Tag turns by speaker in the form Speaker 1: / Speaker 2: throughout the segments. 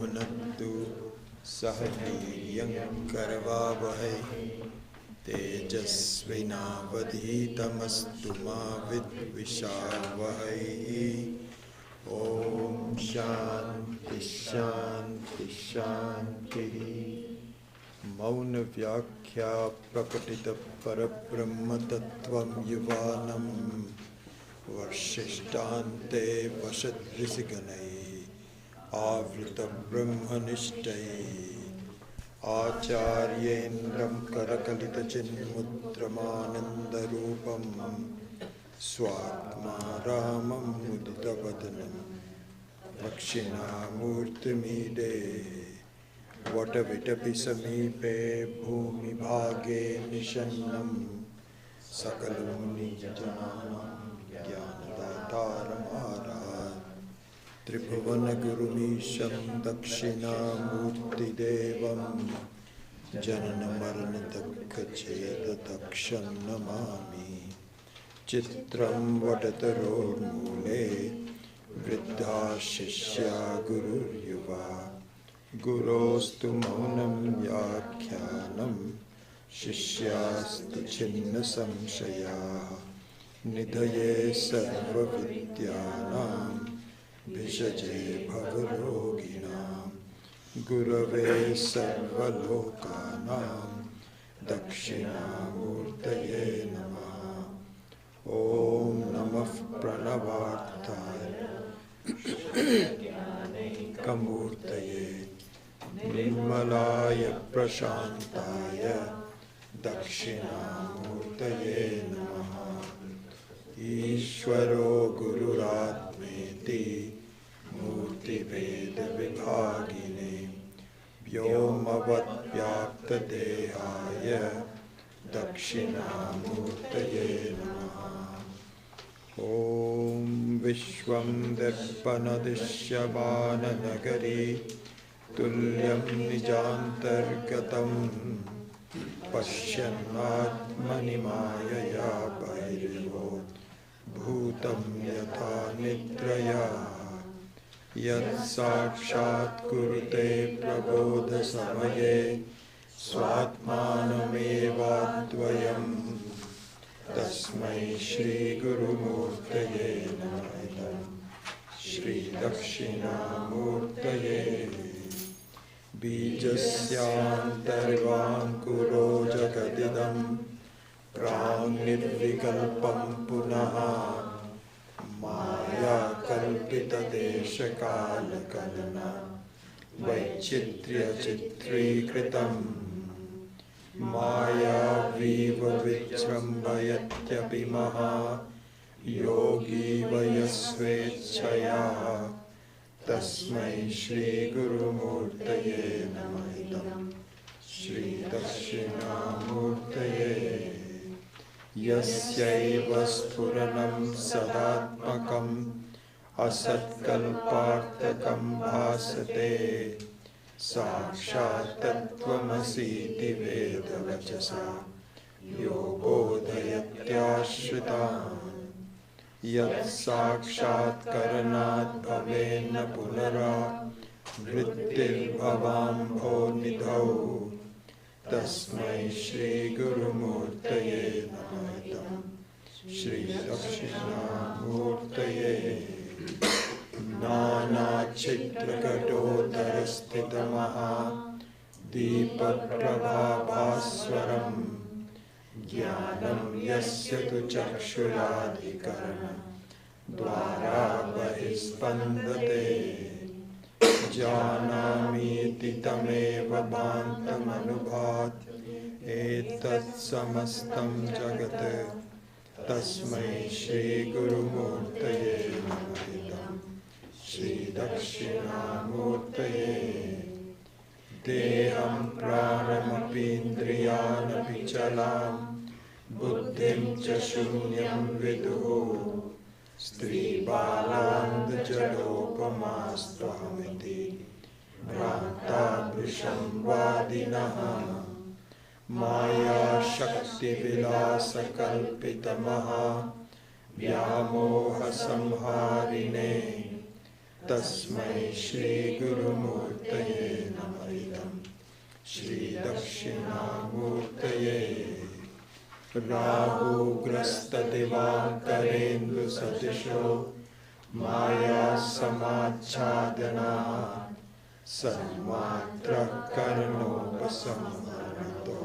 Speaker 1: भुनक्तु सह वीर्यं करवावहै तेजस्विनावधीतमस्तु मा विद्विषावहै। ओम शांति शांति शांति। मौन व्याख्या प्रकटित परब्रह्म तत्त्वं युवानं वर्षिष्ठान्ते वशद्विषगणैः आवृत ब्रह्मनिष्ठैः आचार्येन्द्रं करकलितचिन्मुद्रमानन्दरूपं स्वात्मा रामं मुदितवदनं दक्षिणामूर्तिमीडे वटविटपि समीपे भूमिभागे निषन्नं सकलं निजनानां ज्ञानदातारमारात् त्रिभुवनगुरुमीशं दक्षिणामूर्तिदेवं जननमरणदुःखच्छेददक्षं नमामि। चित्रं वटतरोर्मूले वृद्धा शिष्या गुरुर्युवा गुरोस्तु मौनं व्याख्यानं शिष्यास्तु छिन्नसंशयाः निधये सर्वविद्यानां भिषजे भवरोगिणां गुरवे सर्वलोकानां दक्षिणामूर्तये नमः। ॐ नमः प्रणवार्थाय कमूर्तये निर्मलाय प्रशान्ताय दक्षिणामूर्तये नमः। ईश्वरो गुरुरात्मेति मूर्तिभेदविभागिने व्योमवद्व्याप्तदेहाय दक्षिणामूर्तये नमः। ॐ विश्वं दर्पणदृश्यमाननगरी तुल्यं निजान्तर्गतं पश्यन्नात्मनि मायया बहिर्भूतं भूतं यथा निद्रया यत्साक्षात् कुरुते प्रबोधसमये स्वात्मानमेवाद्वयं तस्मै श्रीगुरुमूर्तये नमः। श्रीदक्षिणामूर्तये बीजस्यान्तर्वाङ्कुरो जगदिदं प्राङ्निर्विकल्पं पुनः मायाकल्पितदेशकालकलना वैचित्र्यचित्रीकृतं मायावीव विजृम्भयत्यपि महा योगी वयस्वेच्छया तस्मै श्रीगुरुमूर्तये नमः। श्रीदक्षिणामूर्तये यस्यैव स्फुरणं सदात्मकम् असत्कल्पार्थकं भासते साक्षात् तत्त्वमसीति वेदवचसा यो बोधयत्याश्रितान् यत्साक्षात्करणात् भवेन्न पुनरावृत्तिर्भवाम्भोनिधौ तस्मै श्रीगुरुमूर्तये नमः। श्रीदक्षिणामूर्तये नानाच्छिद्रघटोदरस्थितमहा दीपप्रभाभास्वरं ज्ञानं यस्य तु चक्षुराधिकरणं द्वारा बहिस्पन्दते जानामीति तमेव भान्तमनुभात् एतत् समस्तं जगत् तस्मै श्रीगुरुमूर्तये नमः। श्रीदक्षिणामूर्तये देहं प्राणमपीन्द्रियानपि चलां बुद्धिं च शून्यं विदुः स्त्रीबालान्दजडोपमास्त्वहमिति भ्रान्ता वृषं वादिनः मायाशक्तिविलासकल्पितमहा व्यामोहसंहारिणे Tasmai Shri Guru Murtaye Namaidam. Shri Dakshinamurtaye. Rahu Grasta Divankarendu Satisho Maya Samachadana Sanmatra Karanopasamarato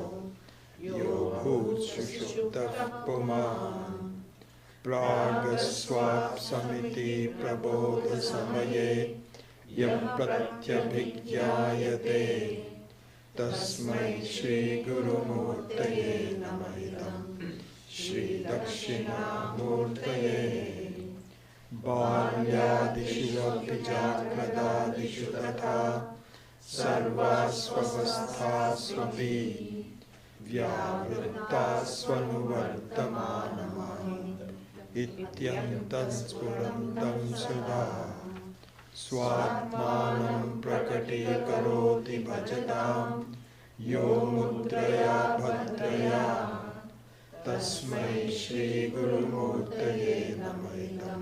Speaker 1: Yobhut Sushuptah Puman Pragaswap Samiti Prabodha Samaye Yam Pratyabhigyayate Tasmai Shri Guru Murtaye Namaidam. Shri Dakshinamurtaye. Balyadishu api jagradadishu tatha sarvasvavasthasvapi vyavrittasvanuvartamanamaham ityantam spurantam sudha swatmanam prakati karoti bhajatam yo mudraya bhadraya tasmai Shri Guru Murtaye Namaidam.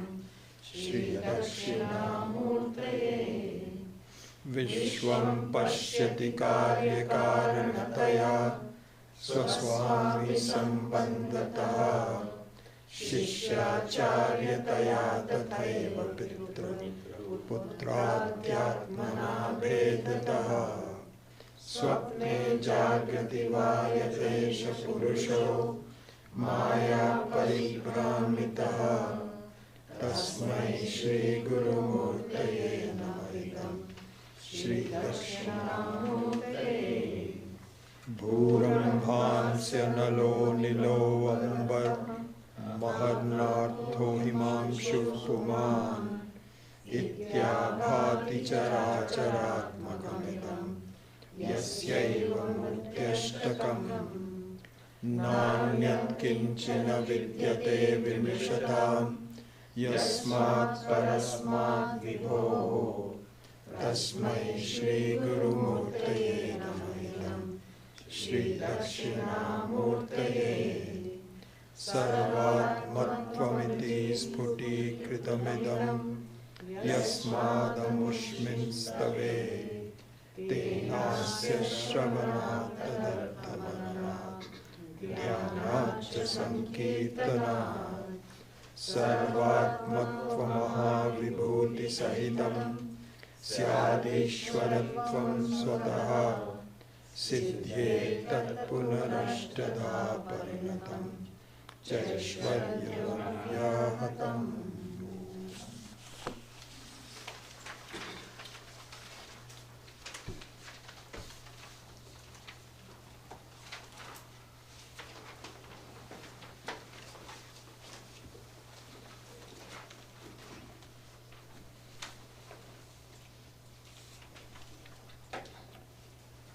Speaker 1: Shri Dakshinamurtaye. Vishwam Pashyati Karyakaranataya Swaswami Sambandhataha Shishyacharyataya Tathaiva Pitra Putratyatmana Bhedataha Swapne Jagrati Vayatesha Purusho Maya Paribhramitaha Tasmai Shri Guru Murtaye Namaidam. Shri Dakshinamurtaye. Bhuram Bhansya Nalo Nilo Ambar Maharnartho Himamshu Puman Ityabhati Characharatmakamidam Yasyaiva Murtyashtakam Nanyat Kinchina Vidyate Vimishatam Yasmat Parasmat Vibho Tasmai Shri Guru Murtaye Namaidam. Shri Dakshinamurtaye. Sarvatmatvamiti Sputi Kritamidam Yasmadamushmin Stave Tenasya Shravanat Tadarthamanat Dhyanat Sankirtanat Sarvatmatvamaha Vibhuti Sahitam Syadishwaratvam Swataha Siddhye Tat Punarashtadha Parinatam Chaishwarya Vyahatam.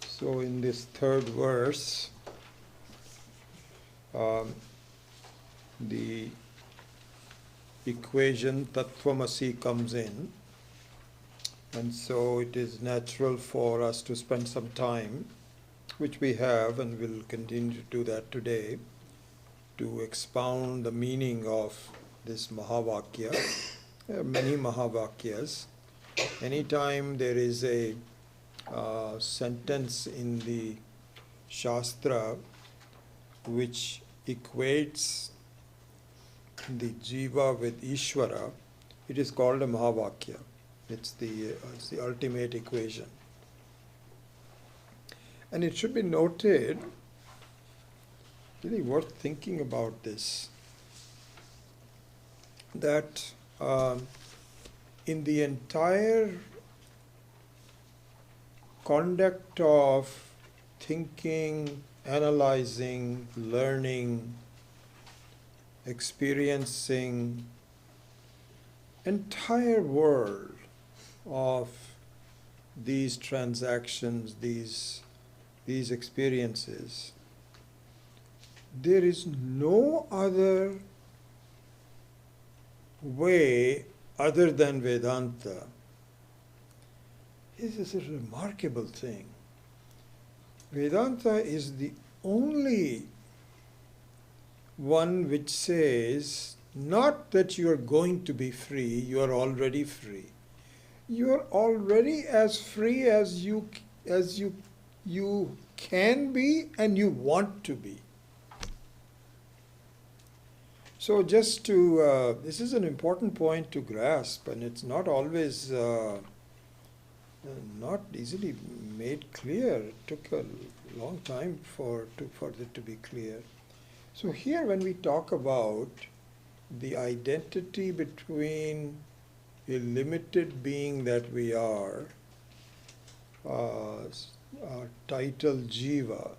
Speaker 1: So in this third verse, the equation Tattvamasi comes in, and so it is natural for us to spend some time, which we have and will continue to do that today, to expound the meaning of this Mahavakya. There are many Mahavakyas. Anytime there is a sentence in the Shastra which equates the Jiva with Ishvara, it is called a Mahavakya. It's the ultimate equation. And it should be noted, really worth thinking about this, that in the entire conduct of thinking, analyzing, learning, experiencing, entire world of these transactions, these experiences, there is no other way other than Vedanta. This is a remarkable thing. Vedanta is the only one which says not that you are going to be free, you are already free. you're already as free as you can be and you want to be. So just to, this is an important point to grasp, and it's not always not easily made clear. It took a long time for it to be clear. So here when we talk about the identity between a limited being that we are, title Jiva,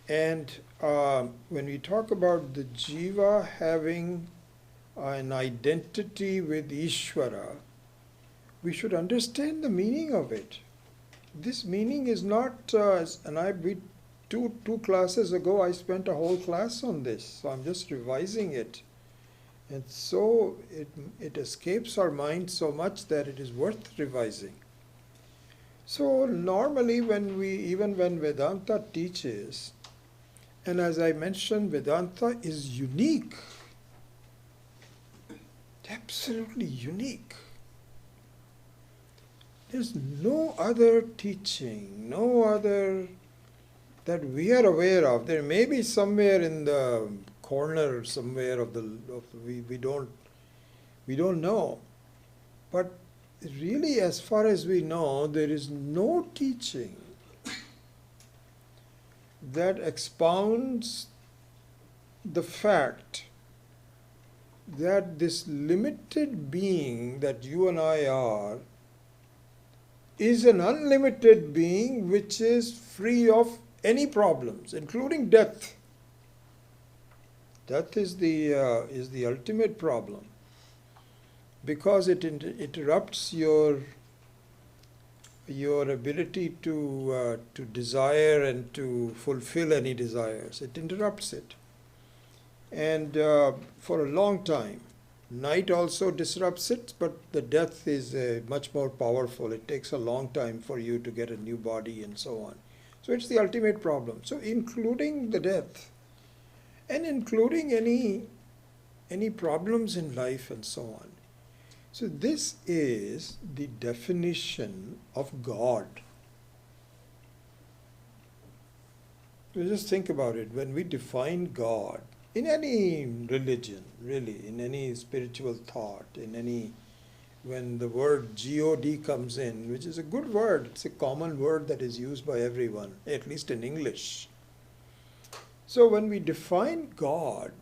Speaker 1: and when we talk about the Jiva having an identity with Ishvara, we should understand the meaning of it. This meaning is not, two classes ago I spent a whole class on this, so I'm just revising it. And so it escapes our mind so much that it is worth revising. So normally even when Vedanta teaches, and as I mentioned, Vedanta is unique, absolutely unique. There's no other teaching, no other that we are aware of. There may be somewhere in the corner somewhere we don't know. But really, as far as we know, there is no teaching that expounds the fact that this limited being that you and I are is an unlimited being which is free of any problems, including death. Death is the ultimate problem, because it interrupts your ability to desire and to fulfill any desires. It interrupts it, and for a long time. Night also disrupts it, but the death is much more powerful. It takes a long time for you to get a new body and so on. So it's the ultimate problem. So including the death and including any problems in life and so on. So this is the definition of God. So just think about it. When we define God, in any religion, really, in any spiritual thought, when the word God comes in, which is a good word, it's a common word that is used by everyone, at least in English. So when we define God,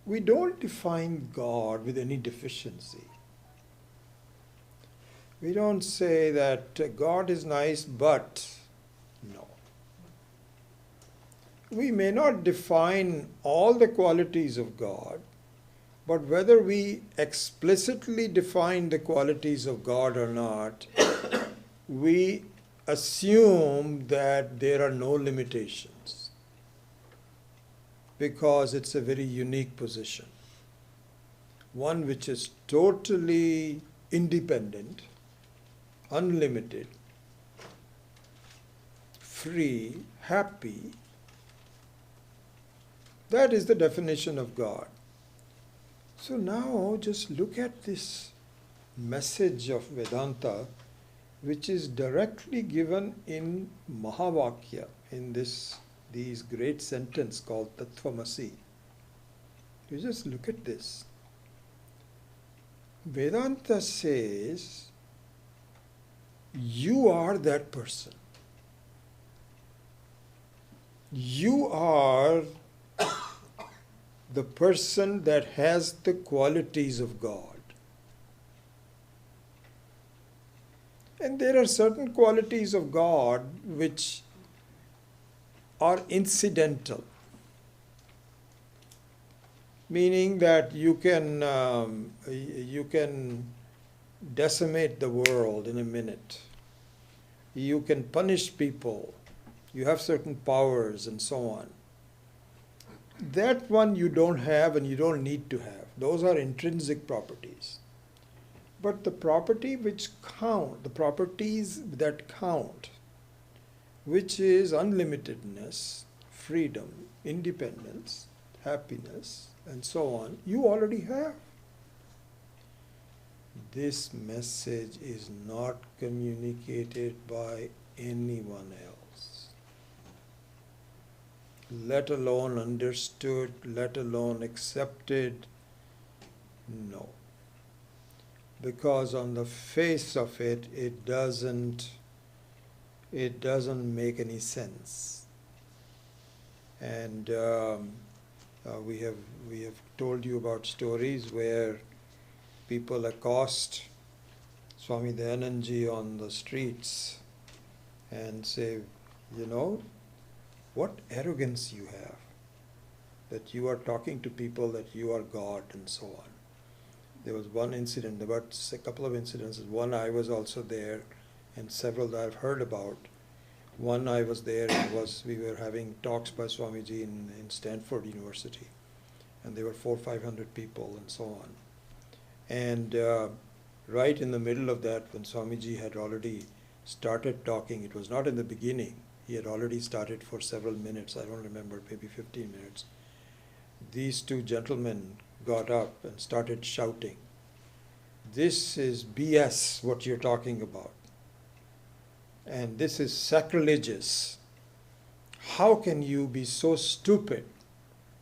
Speaker 1: we don't define God with any deficiency. We don't say that God is nice, but no. We may not define all the qualities of God, but whether we explicitly define the qualities of God or not, we assume that there are no limitations, because it's a very unique position, one which is totally independent, unlimited, free, happy. That is the definition of God. So now just look at this message of Vedanta, which is directly given in Mahavakya, in these great sentence called Tattvamasi. You just look at this. Vedanta says, you are that person. You are the person that has the qualities of God. And there are certain qualities of God which are incidental, meaning that you can decimate the world in a minute. You can punish people. You have certain powers and so on. That one you don't have and you don't need to have. Those are intrinsic properties. But the property which count, the properties that count, which is unlimitedness, freedom, independence, happiness, and so on, you already have. this message is not communicated by anyone else, let alone understood, let alone accepted. No. Because on the face of it, it doesn't make any sense. And we have told you about stories where people accost Swami Dayanandji on the streets and say, what arrogance you have, that you are talking to people that you are God and so on. There was one incident, about a couple of incidences. One, I was also there, and several that I've heard about. One, I was there, and we were having talks by Swamiji in Stanford University, and there were 400-500 people and so on. And right in the middle of that, when Swamiji had already started talking, it was not in the beginning, he had already started for several minutes, I don't remember, maybe 15 minutes. These two gentlemen got up and started shouting, "This is BS, what you're talking about. And this is sacrilegious. How can you be so stupid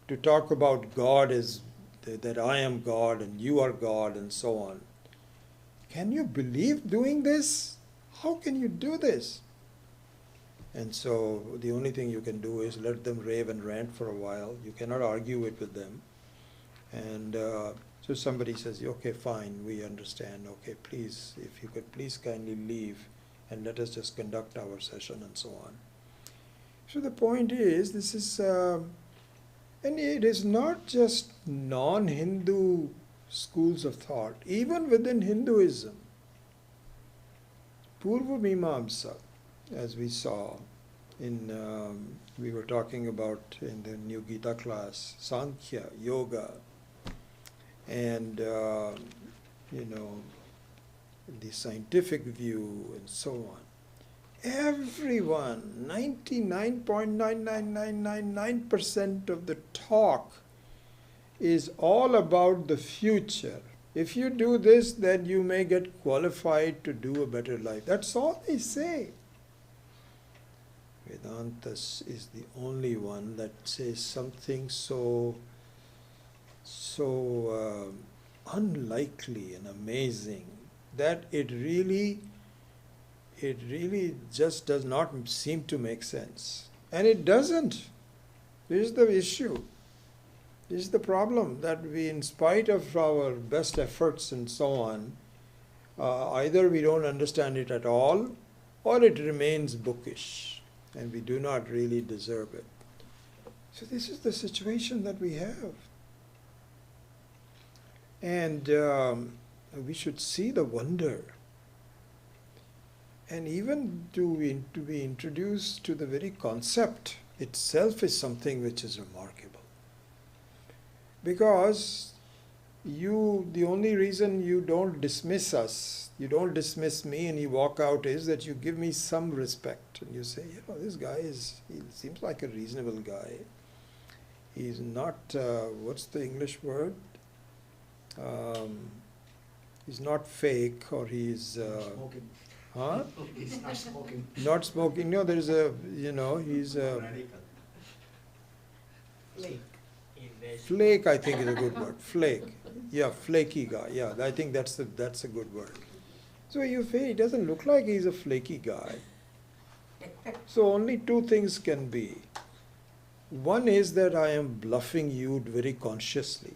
Speaker 1: to talk about God as that I am God and you are God and so on? Can you believe doing this? How can you do this?" And so the only thing you can do is let them rave and rant for a while. You cannot argue it with them. And so somebody says, "Okay, fine, we understand. Okay, please, if you could please kindly leave and let us just conduct our session," and so on. So the point is, this is, and it is not just non-Hindu schools of thought. Even within Hinduism, Purva Mimamsa, as we saw we were talking about in the new Gita class, Sankhya, Yoga, and the scientific view and so on. Everyone, 99.99999% of the talk is all about the future. If you do this, then you may get qualified to do a better life. That's all they say. Vedanta is the only one that says something so unlikely and amazing that it really just does not seem to make sense. And it doesn't. This is the issue. This is the problem, that we, in spite of our best efforts and so on, either we don't understand it at all, or it remains bookish, and we do not really deserve it. So this is the situation that we have. And we should see the wonder. And even to be introduced to the very concept itself is something which is remarkable. Because the only reason you don't dismiss us, you don't dismiss me and you walk out, is that you give me some respect. And you say, this guy he seems like a reasonable guy. He's not, what's the English word? He's not fake, or he's...
Speaker 2: smoking.
Speaker 1: Huh?
Speaker 2: He's not smoking.
Speaker 1: Not smoking. No, there's a, he's a...
Speaker 2: Radical. Flake.
Speaker 1: Flake, I think, is a good word. Flake. Yeah, flaky guy. Yeah, I think that's a good word. So you say he doesn't look like he's a flaky guy. So only two things can be. One is that I am bluffing you very consciously.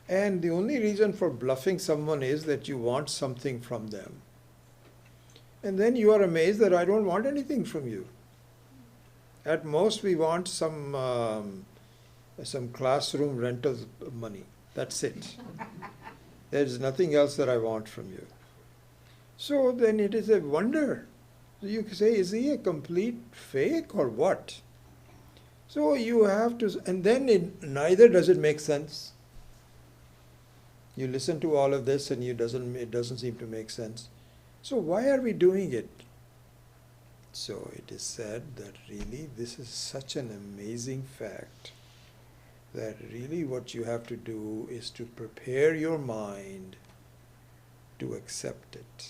Speaker 1: And the only reason for bluffing someone is that you want something from them. And then you are amazed that I don't want anything from you. At most, we want some classroom rental money. That's it. There's nothing else that I want from you. So then it is a wonder. So you say, is he a complete fake or what? So you have to, and then neither does it make sense. You listen to all of this and it doesn't seem to make sense. So why are we doing it? So it is said that really this is such an amazing fact that really what you have to do is to prepare your mind to accept it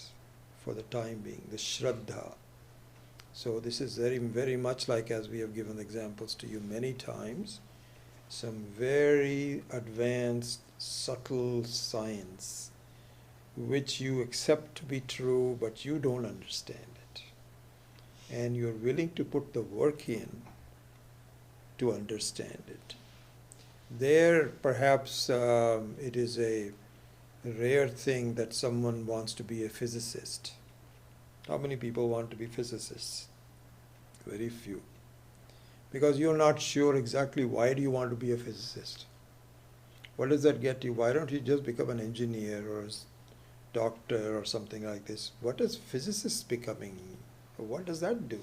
Speaker 1: for the time being, the Shraddha. So this is very, very much like, as we have given examples to you many times, some very advanced, subtle science which you accept to be true, but you don't understand it. And you're willing to put the work in to understand it. There, perhaps it is a rare thing that someone wants to be a physicist. How many people want to be physicists? Very few. Because you're not sure exactly why do you want to be a physicist. What does that get you? Why don't you just become an engineer or a doctor or something like this? What is physicists becoming? What does that do?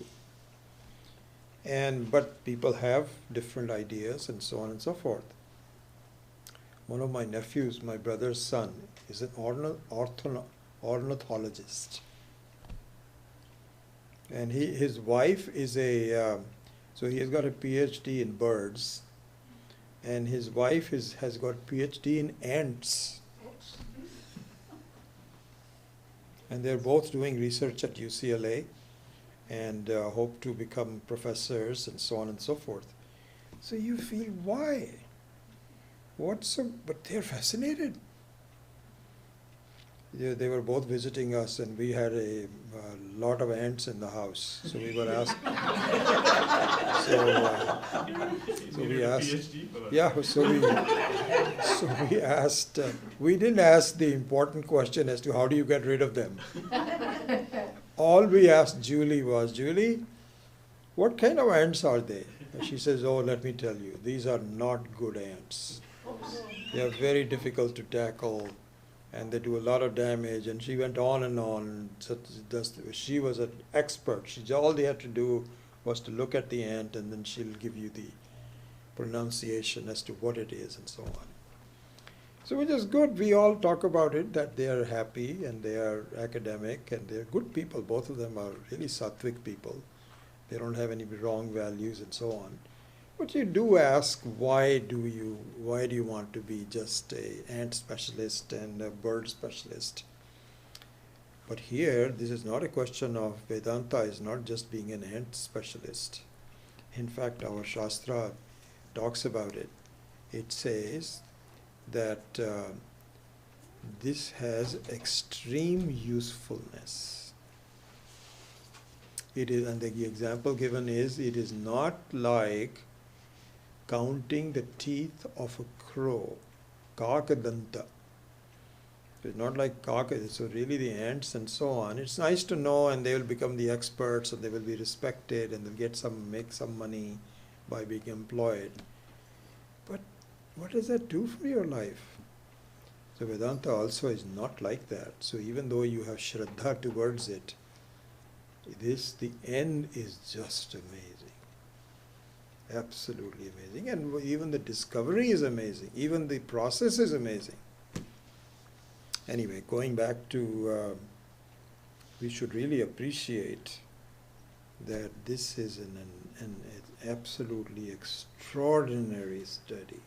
Speaker 1: But people have different ideas and so on and so forth. One of my nephews, my brother's son, is an ornithologist. And his wife is so he has got a PhD in birds, and his wife has got PhD in ants. And they're both doing research at UCLA and hope to become professors and so on and so forth. So you feel, why? But they're fascinated. They were both visiting us, and we had a lot of ants in the house. So we were asked. So we asked. Yeah. So we asked. We didn't ask the important question as to how do you get rid of them. All we asked Julie was, Julie, what kind of ants are they? And she says, oh, let me tell you, these are not good ants. They are very difficult to tackle, and they do a lot of damage. And she went on and on. So she was an expert. All they had to do was to look at the ant, and then she'll give you the pronunciation as to what it is and so on. So which is good. We all talk about it, that they are happy and they are academic and they are good people. Both of them are really sattvic people. They don't have any wrong values and so on. But you do ask, why do you want to be just an ant specialist and a bird specialist? But here, this is not a question of Vedanta is not just being an ant specialist. In fact, our Shastra talks about it. It says that this has extreme usefulness. It is, and the example given is, it is not like counting the teeth of a crow, kakadanta. It's not like kakadanta. So really the ants and so on, it's nice to know, and they will become the experts, and they will be respected, and they'll make some money by being employed. But what does that do for your life? So Vedanta also is not like that. So even though you have Shraddha towards it, the end is just amazing. Absolutely amazing. And even the discovery is amazing. Even the process is amazing. Anyway, going back to, we should really appreciate that this is an absolutely extraordinary study,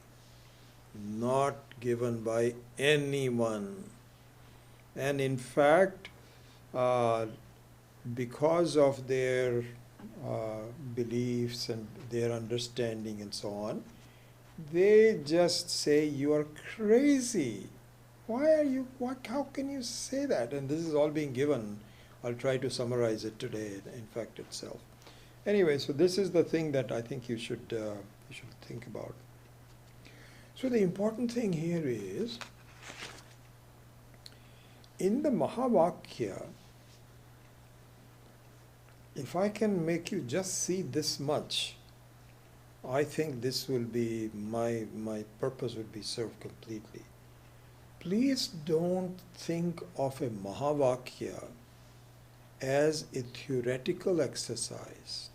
Speaker 1: not given by anyone. And in fact, because of their beliefs and their understanding and so on, they just say, you are crazy. How can you say that? And this is all being given. I'll try to summarize it today, in fact, itself. Anyway, so this is the thing that I think you should think about. So the important thing here is, in the Mahavakya, if I can make you just see this much, I think this will be, my purpose would be served completely. Please don't think of a Mahavakya as a theoretical exercise.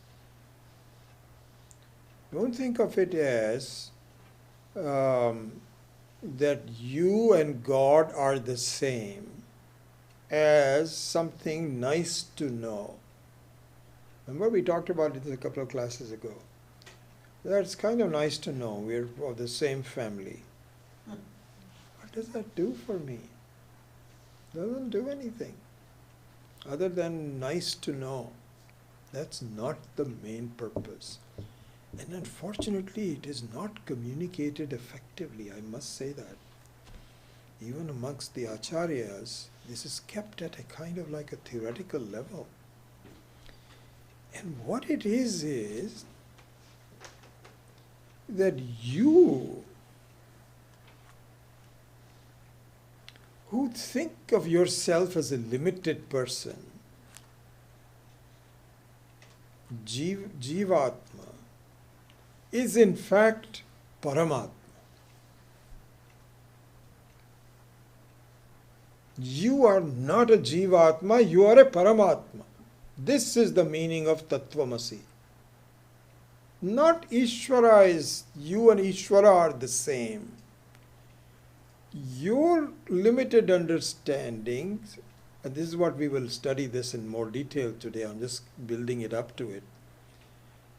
Speaker 1: Don't think of it as that you and God are the same, as something nice to know. Remember we talked about it a couple of classes ago. That's kind of nice to know. We're of the same family. What does that do for me? Doesn't do anything other than nice to know. That's not the main purpose. And unfortunately, it is not communicated effectively, I must say that. Even amongst the acharyas, this is kept at a kind of like a theoretical level. And what it is that you who think of yourself as a limited person, Jivatma, is in fact Paramatma. You are not a Jivatma, you are a Paramatma. This is the meaning of Tattvamasi. Not Ishvara is, you and Ishvara are the same. Your limited understandings, and this is what we will study this in more detail today, I'm just building it up to it.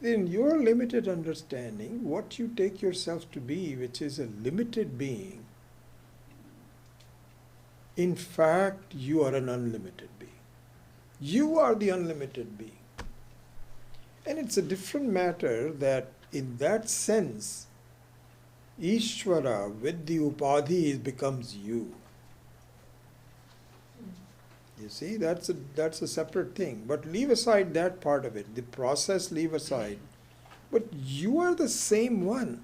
Speaker 1: In your limited understanding, what you take yourself to be, which is a limited being, in fact, you are an unlimited being. You are the unlimited being. And it's a different matter that in that sense, Ishvara with the upadhi becomes you. You see, that's a separate thing. But leave aside that part of it. The process, leave aside. But you are the same one.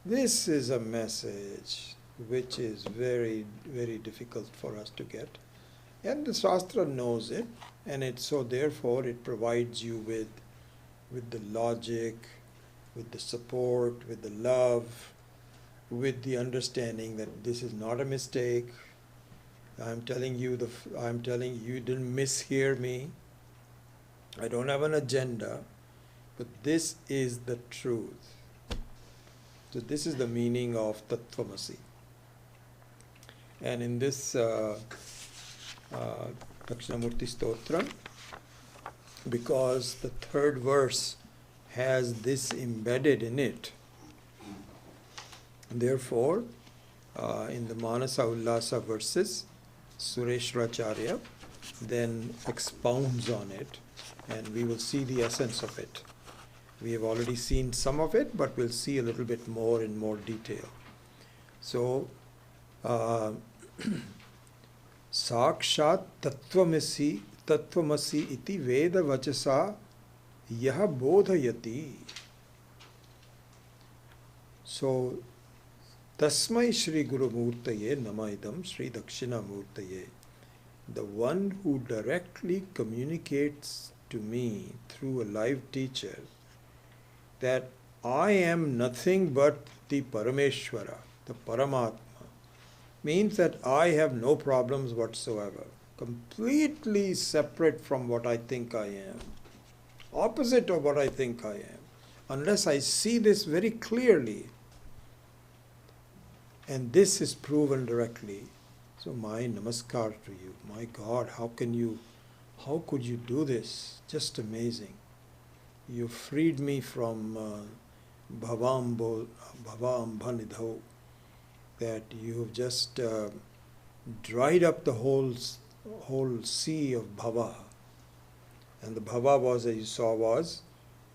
Speaker 1: This is a message which is very, very difficult for us to get. And the Shastra knows it, and so therefore it provides you with the logic, with the support, with the love, with the understanding that this is not a mistake. I'm telling you, you didn't mishear me. I don't have an agenda, but this is the truth. So this is the meaning of Tattvamasi. And in this Dakshinamurti stotram, because the third verse has this embedded in it, therefore, in the Manasa Ullasa verses, Sureshwaracharya then expounds on it, and we will see the essence of it. We have already seen some of it, but we'll see a little bit more in more detail. So, Sakshat Tattvamasi iti Veda Vachasa Yaha Bodhayati. So, Tasmai Shri Guru Murtaye Namaidam Shri Dakshinamurtaye. The one who directly communicates to me through a live teacher that I am nothing but the Parameshwara, the Paramatma, means that I have no problems whatsoever, completely separate from what I think I am, opposite of what I think I am, unless I see this very clearly. And this is proven directly. So my namaskar to you. My God, how could you do this? Just amazing. You freed me from bhavambhanidho, that you have just dried up the whole sea of bhava. And the bhava was, as you saw, was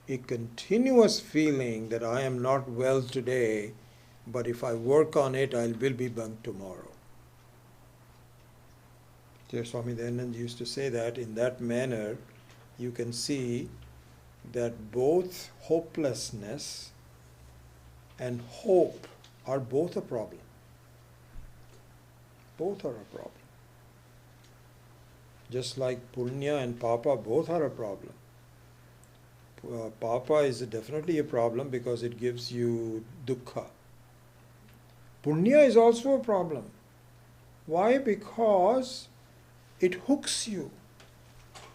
Speaker 1: a continuous feeling that I am not well today, but if I work on it, I will be bang tomorrow. Dear Swami Dayanand used to say that in that manner, you can see that both hopelessness and hope are both a problem. Both are a problem. Just like punya and papa, both are a problem. Papa is definitely a problem because it gives you dukkha. Punya is also a problem. Why? Because it hooks you.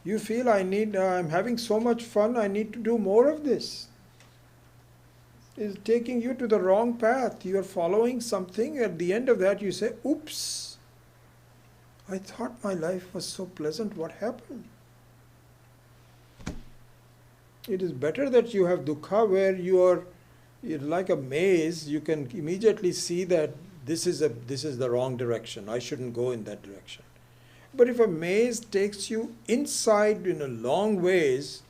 Speaker 1: You feel I'm having so much fun, I need to do more of this. It's taking you to the wrong path. You are following something. At the end of that, you say, oops, I thought my life was so pleasant. What happened? It is better that you have dukkha where you're like a maze, you can immediately see that this is the wrong direction. I shouldn't go in that direction. But if a maze takes you inside in a long ways,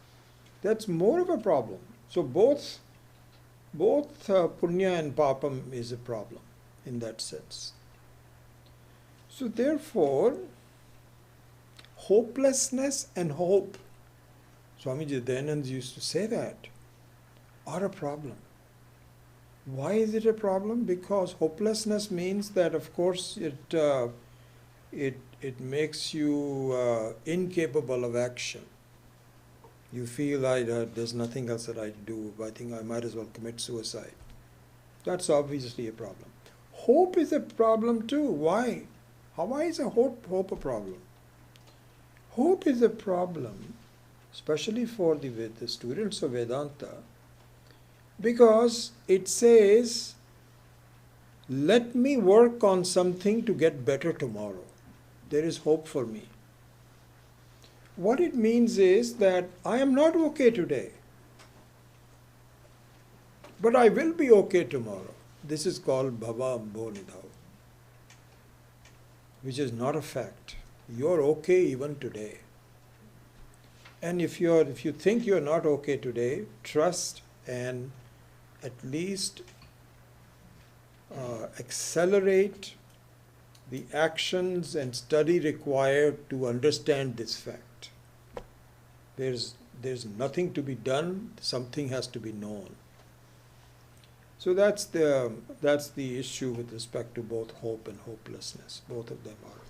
Speaker 1: that's more of a problem. So both punya and papam is a problem in that sense. So therefore, hopelessness and hope, Swamiji Dayanand used to say that, are a problem. Why is it a problem? Because hopelessness means that, of course, it makes you incapable of action. You feel there's nothing else that I do. I think I might as well commit suicide. That's obviously a problem. Hope is a problem too. Why? Why is hope a problem? Hope is a problem, especially for the students of Vedanta, because it says, let me work on something to get better tomorrow. There is hope for me. What it means is that I am not okay today, but I will be okay tomorrow. This is called bhava ambonidhav, which is not a fact. You're okay even today. And if you think you're not okay today, trust and at least accelerate the actions and study required to understand this fact. There's nothing to be done, something has to be known. So that's the issue with respect to both hope and hopelessness. Both of them are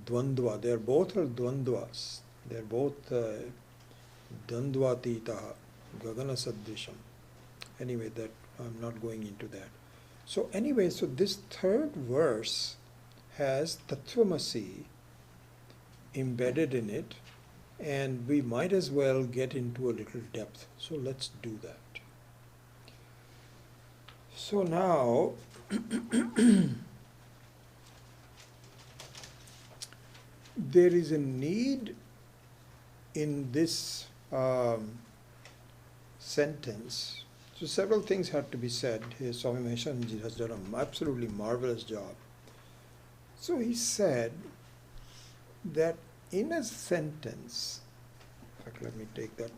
Speaker 1: dvandva. They're both are dvandvas. They're both dandvatitaha, gagana saddrisham. Anyway, that I'm not going into that. So anyway, so this third verse has Tattvamasi embedded in it, and we might as well get into a little depth. So let's do that. So now, there is a need in this sentence. So several things have to be said. Here Swami Maheshanji has done an absolutely marvelous job. So he said that in a sentence, in fact, let me take that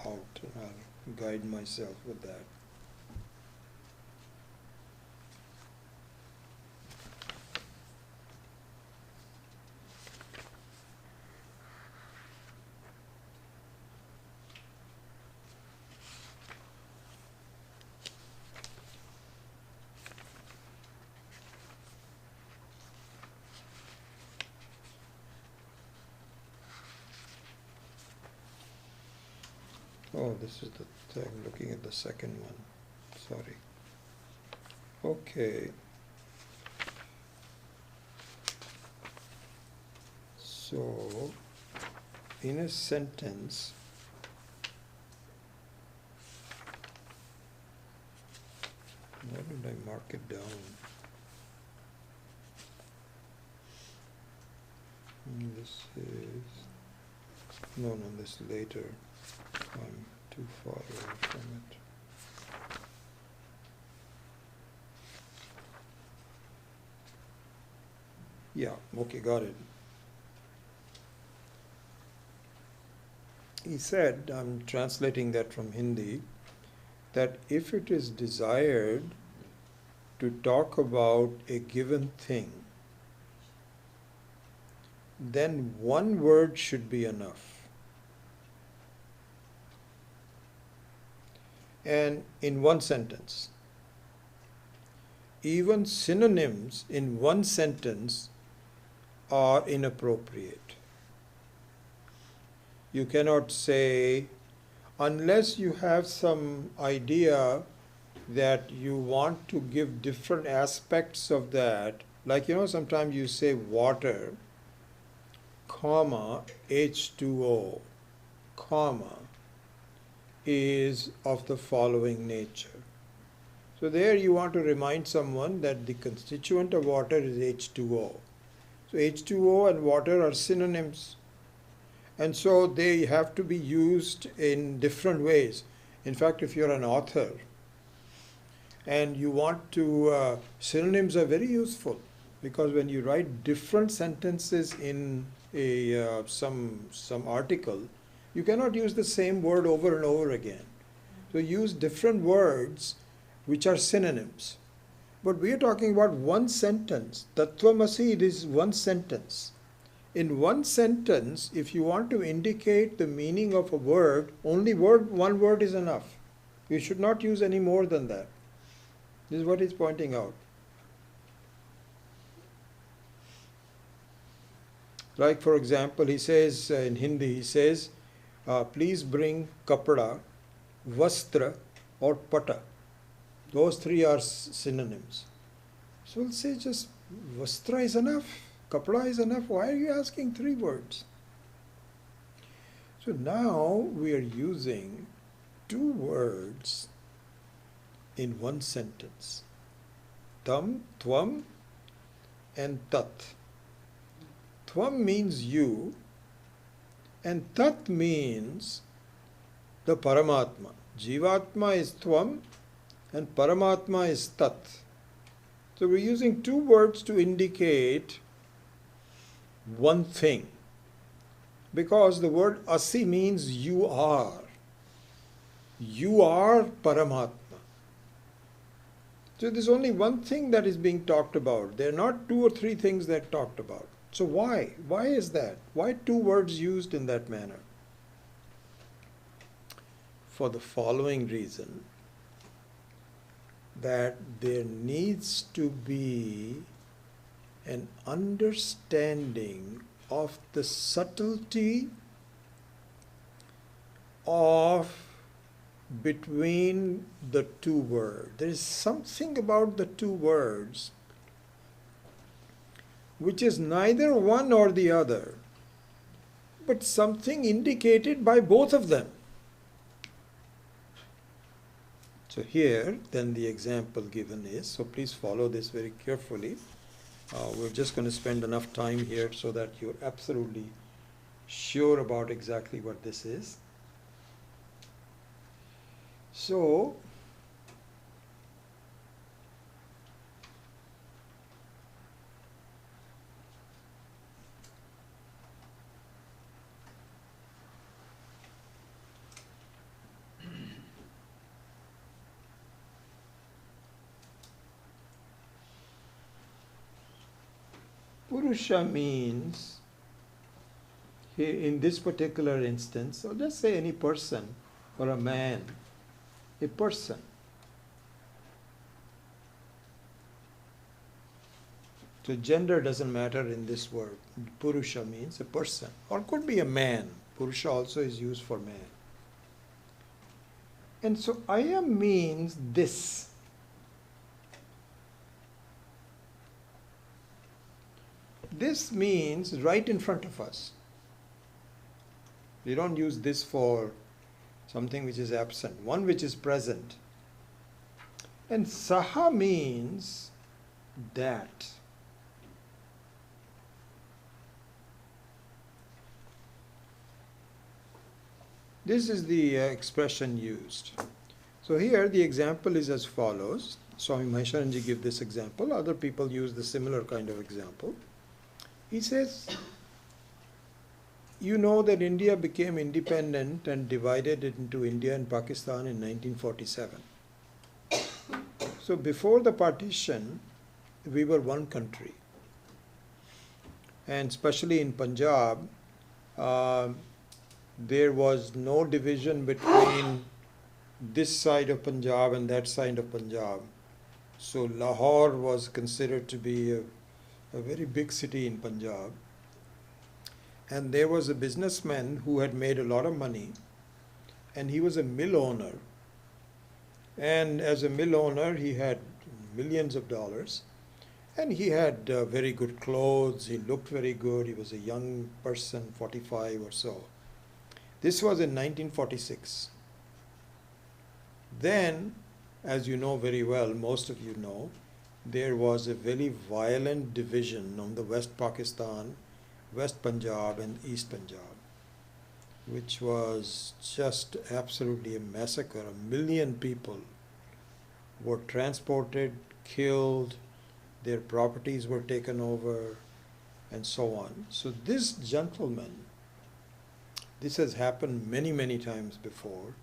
Speaker 1: out and I'll guide myself with that. Oh, this is the thing, looking at the second one. Sorry. Okay. So, in a sentence, why did I mark it down? This is, no, this later. I'm too far away from it. Yeah, okay, got it. He said, I'm translating that from Hindi, that if it is desired to talk about a given thing, then one word should be enough. And in one sentence. Even synonyms in one sentence are inappropriate. You cannot say, unless you have some idea that you want to give different aspects of that, like, sometimes you say water, comma, H2O, comma, is of the following nature. So there you want to remind someone that the constituent of water is H2O. So H2O and water are synonyms. And so they have to be used in different ways. In fact, if you're an author and you want to, synonyms are very useful, because when you write different sentences in some article, you cannot use the same word over and over again. So use different words which are synonyms. But we are talking about one sentence. Tattvamasi, it is one sentence. In one sentence, if you want to indicate the meaning of a word, only one word is enough. You should not use any more than that. This is what he's pointing out. Like, for example, he says in Hindi, he says, please bring kapda, vastra, or pata. Those three are synonyms. So we'll say just vastra is enough, kapda is enough. Why are you asking three words? So now we are using two words in one sentence. Tam, tvam, and tat. Tvam means you, and tat means the Paramatma. Jivatma is tvam, and Paramatma is tat. So we're using two words to indicate one thing, because the word asi means you are. You are Paramatma. So there's only one thing that is being talked about. There are not two or three things that are talked about. So why? Why is that? Why two words used in that manner? For the following reason, that there needs to be an understanding of the subtlety of between the two words. There is something about the two words which is neither one or the other, but something indicated by both of them. So here, then the example given is, so please follow this very carefully. We're just going to spend enough time here so that you're absolutely sure about exactly what this is. So, Purusha means, here in this particular instance, so just say any person or a man, a person. So gender doesn't matter in this word. Purusha means a person, or could be a man. Purusha also is used for man. And so ayam means this. This means right in front of us. We don't use this for something which is absent, one which is present. And saha means that. This is the expression used. So here the example is as follows. Swami Maheswaranji give this example. Other people use the similar kind of example. He says, you know that India became independent and divided into India and Pakistan in 1947. So before the partition, we were one country. And especially in Punjab, there was no division between this side of Punjab and that side of Punjab. So Lahore was considered to be a very big city in Punjab. And there was a businessman who had made a lot of money, and he was a mill owner. And as a mill owner, he had millions of dollars, and he had very good clothes. He looked very good. He was a young person, 45 or so. This was in 1946. Then, as you know very well, most of you know, there was a very violent division on the West Pakistan, West Punjab and East Punjab. which was just absolutely a massacre. 1 million people were transported, killed, their properties were taken over, and so on. So this gentleman, this has happened many, many times before,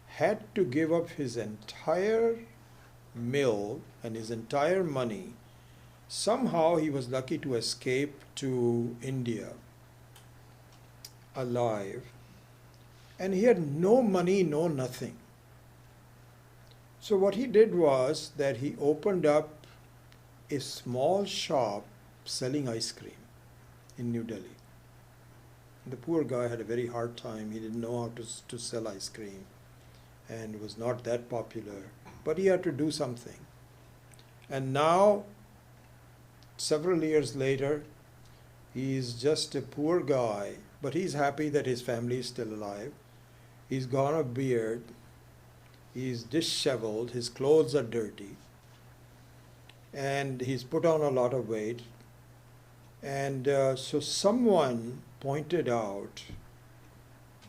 Speaker 1: had to give up his entire mill and his entire money. Somehow he was lucky to escape to India alive, and he had no money, no nothing. So what he did was that he opened up a small shop selling ice cream in New Delhi. The poor guy had a very hard time. He didn't know how to sell ice cream and was not that popular, but he had to do something. And now, several years later, he's just a poor guy, but he's happy that his family is still alive. He's gone a beard, he's disheveled, his clothes are dirty, and he's put on a lot of weight. And so someone pointed out,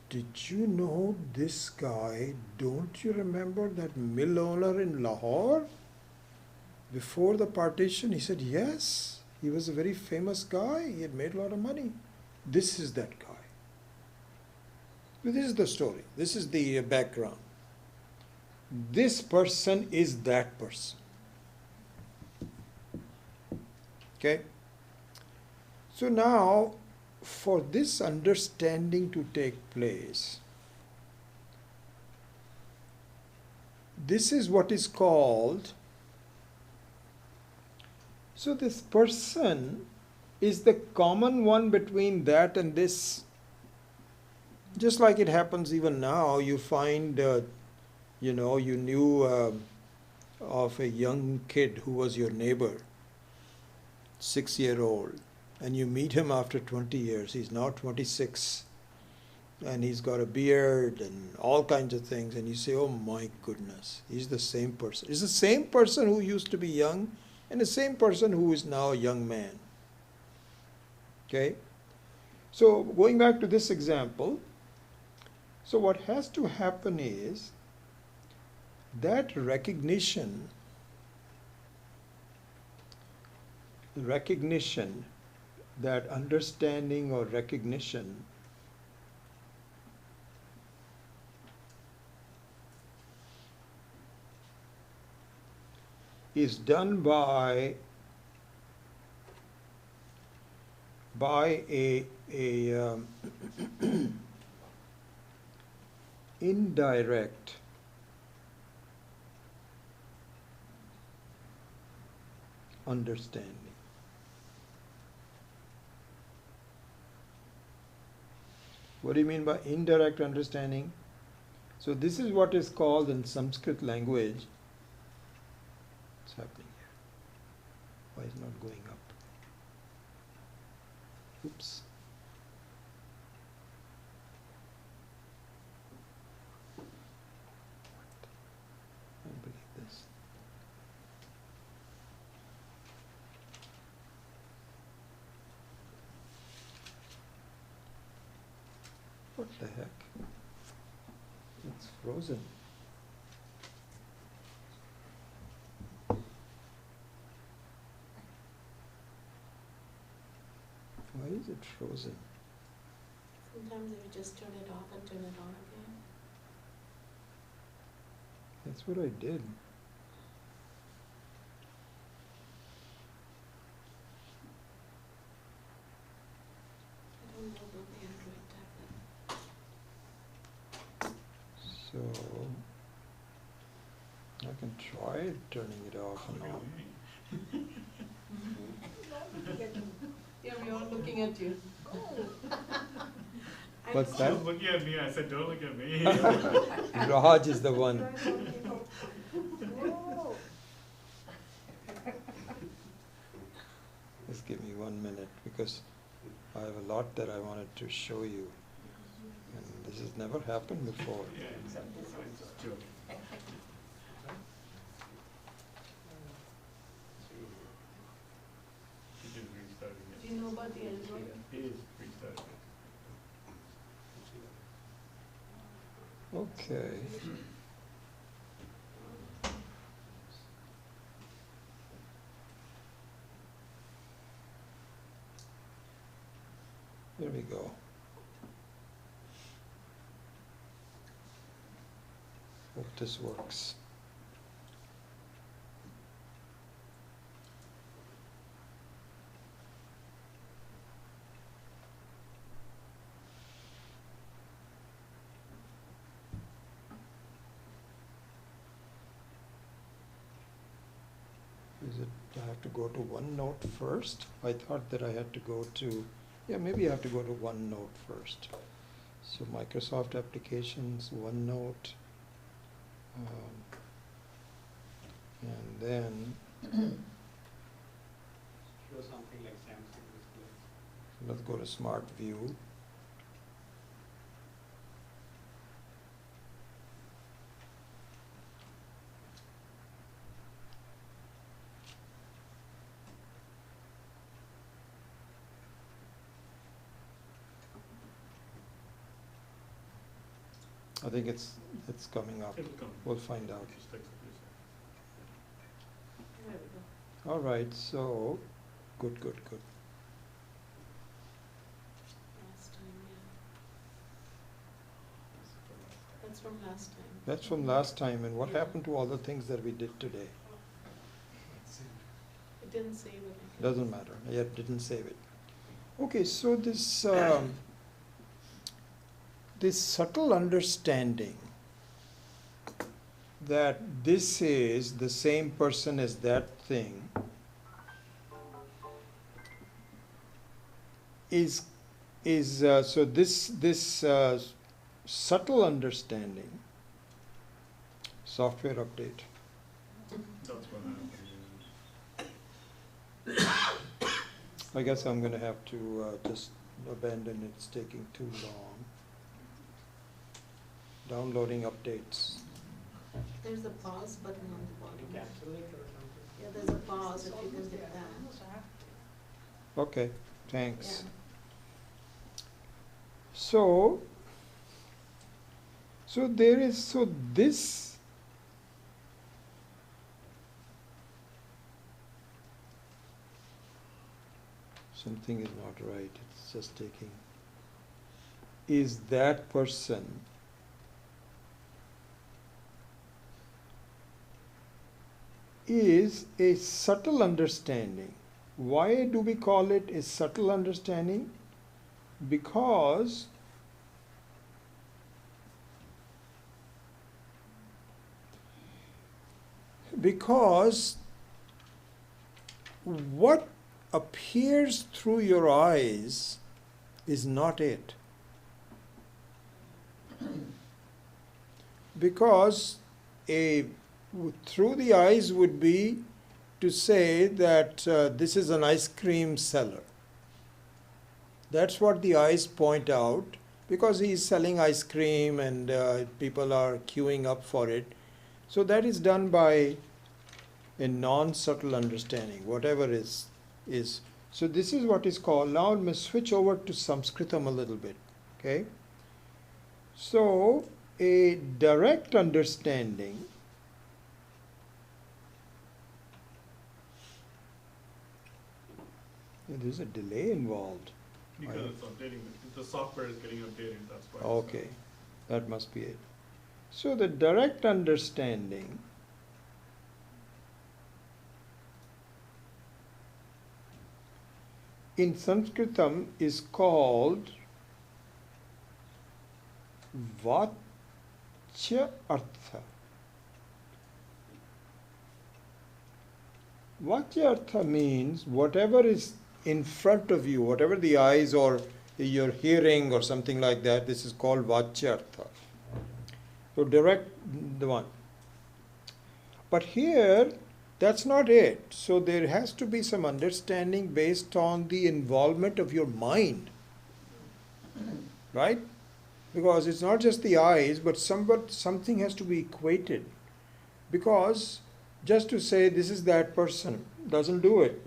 Speaker 1: did you know this guy? Don't you remember that mill owner in Lahore? Before the partition, he said, yes, he was a very famous guy. He had made a lot of money. This is that guy. This is the story. This is the background. This person is that person. Okay? So now, for this understanding to take place, this is what is called, so this person is the common one between that and this. Just like it happens even now, you find, you knew of a young kid who was your neighbor, 6-year-old, and you meet him after 20 years. He's now 26, and he's got a beard and all kinds of things, and you say, oh my goodness, he's the same person. It's the same person who used to be young and the same person who is now a young man. Okay? So going back to this example, so what has to happen is that recognition that understanding or recognition is done by a indirect understanding. What do you mean by indirect understanding? So this is what is called in Sanskrit language. What's happening here? Why is it not going up? Oops. I don't believe this. What the heck? It's frozen. Why is it frozen?
Speaker 2: Sometimes if you just turn it off and turn it on again.
Speaker 1: That's what I did.
Speaker 2: I don't know about the Android tablet.
Speaker 1: So I can try turning it off and on.
Speaker 2: Yeah, we're all looking at you.
Speaker 1: What's
Speaker 3: She
Speaker 1: that?
Speaker 3: was looking at me, I said, don't look at me.
Speaker 1: Raj is the one. Just give me 1 minute because I have a lot that I wanted to show you. And this has never happened before.
Speaker 3: Yeah, exactly. So it's just joking. It is restarting
Speaker 2: Do
Speaker 3: it.
Speaker 2: you know about the Android?
Speaker 3: It is restarting it.
Speaker 1: Okay. Here we go. Hope this works. Is it, I have to go to OneNote first? I thought that I had to go to, yeah, maybe I have to go to OneNote first. So Microsoft Applications, OneNote, and then
Speaker 4: Show something like Samsung display.
Speaker 1: let's go to Smart View. I think it's coming up.
Speaker 3: It'll come.
Speaker 1: We'll find out.
Speaker 3: Just takes a few seconds.
Speaker 2: There we go.
Speaker 1: All right, so good.
Speaker 2: Last time, yeah. That's from last time.
Speaker 1: That's from last time. And what
Speaker 2: Yeah.
Speaker 1: happened to all the things that we did today?
Speaker 2: It didn't save it. I guess.
Speaker 1: Doesn't matter. I didn't save it. Okay, so this subtle understanding that this is the same person as that thing is so this subtle understanding, software update.
Speaker 3: That's what happened.
Speaker 1: I guess I'm going to have to just abandon it. It's taking too long. Downloading updates.
Speaker 2: There's a pause button on the bottom.
Speaker 4: Cancel it or something.
Speaker 2: Yeah, there's a pause if you can hit that.
Speaker 1: Okay, thanks.
Speaker 2: Yeah.
Speaker 1: So this something is not right. It's just taking. Is that person is a subtle understanding. Why do we call it a subtle understanding? Because what appears through your eyes is not it. Because through the eyes would be to say that this is an ice cream seller. That's what the eyes point out, because he is selling ice cream and people are queuing up for it. So that is done by a non-subtle understanding, whatever is. So this is what is called, now let me switch over to Sanskritam a little bit, okay? So a direct understanding there's a delay involved.
Speaker 3: Because it's updating, the software is getting updated, that's why.
Speaker 1: Okay, that must be it. So the direct understanding in Sanskritam is called Vachya Artha. Vachya Artha means whatever is in front of you, whatever the eyes or your hearing or something like that, this is called Vachya Artha. So direct the one. But here, that's not it. So there has to be some understanding based on the involvement of your mind. Right? Because it's not just the eyes, but something has to be equated. Because just to say this is that person doesn't do it.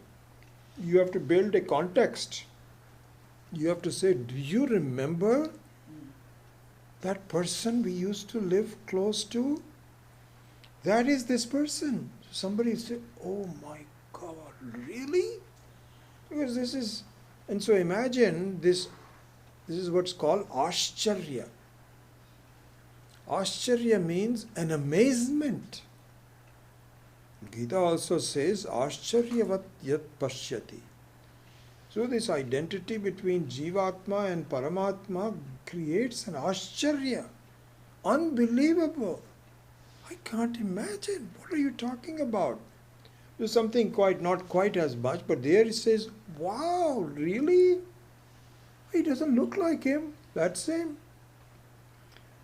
Speaker 1: You have to build a context. You have to say, do you remember that person we used to live close to, that is this person. Somebody said, oh my God, really? Because this is, and so imagine this is what's called Ashcharya. Ashcharya means an amazement. Gita also says, Ashcharyavat yat pashyati. So this identity between Jivatma and Paramatma creates an Ashcharya. Unbelievable. I can't imagine. What are you talking about? There's something not quite as much, but there it says, wow, really? He doesn't look like him. That's him.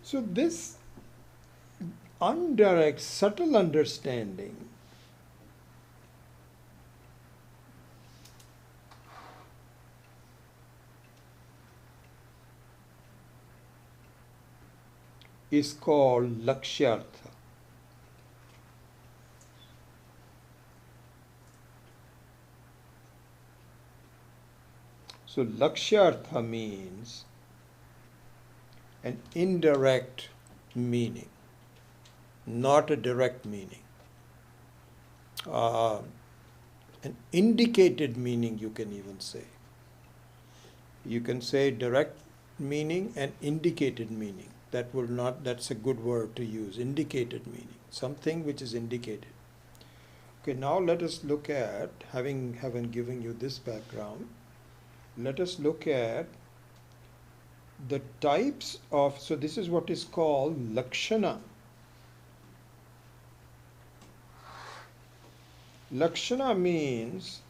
Speaker 1: So this indirect, subtle understanding is called Lakshyartha. So Lakshyartha means an indirect meaning, not a direct meaning. An indicated meaning, you can even say. You can say direct meaning and indicated meaning. That's a good word to use, indicated meaning, something which is indicated. Okay, now let us look at, having given you this background, let us look at the types of, so this is what is called Lakshana. Lakshana means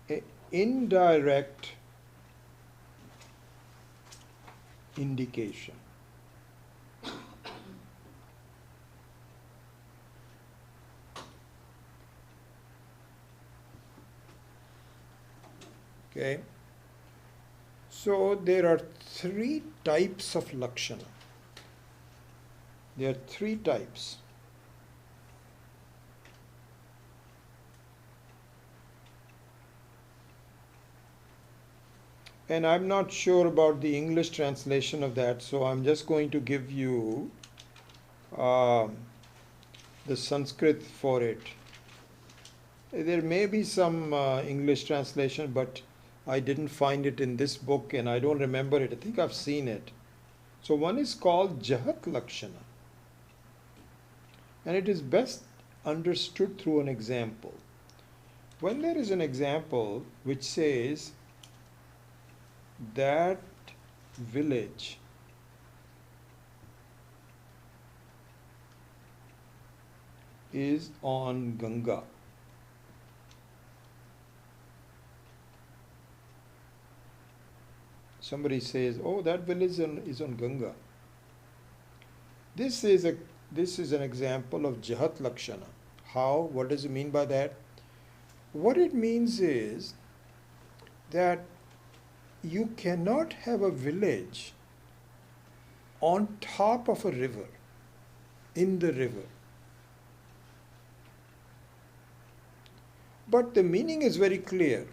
Speaker 1: an indirect indication. Okay. So there are three types of Lakshana. There are three types. And I'm not sure about the English translation of that, so I'm just going to give you the Sanskrit for it. There may be some English translation, but I didn't find it in this book and I don't remember it. I think I've seen it. So one is called Jahat Lakshana. And it is best understood through an example. When there is an example which says, that village is on Ganga. Somebody says, oh, that village is on Ganga. This is an example of Jahat Lakshana. How? What does it mean by that? What it means is that you cannot have a village on top of a river, in the river. But the meaning is very clear.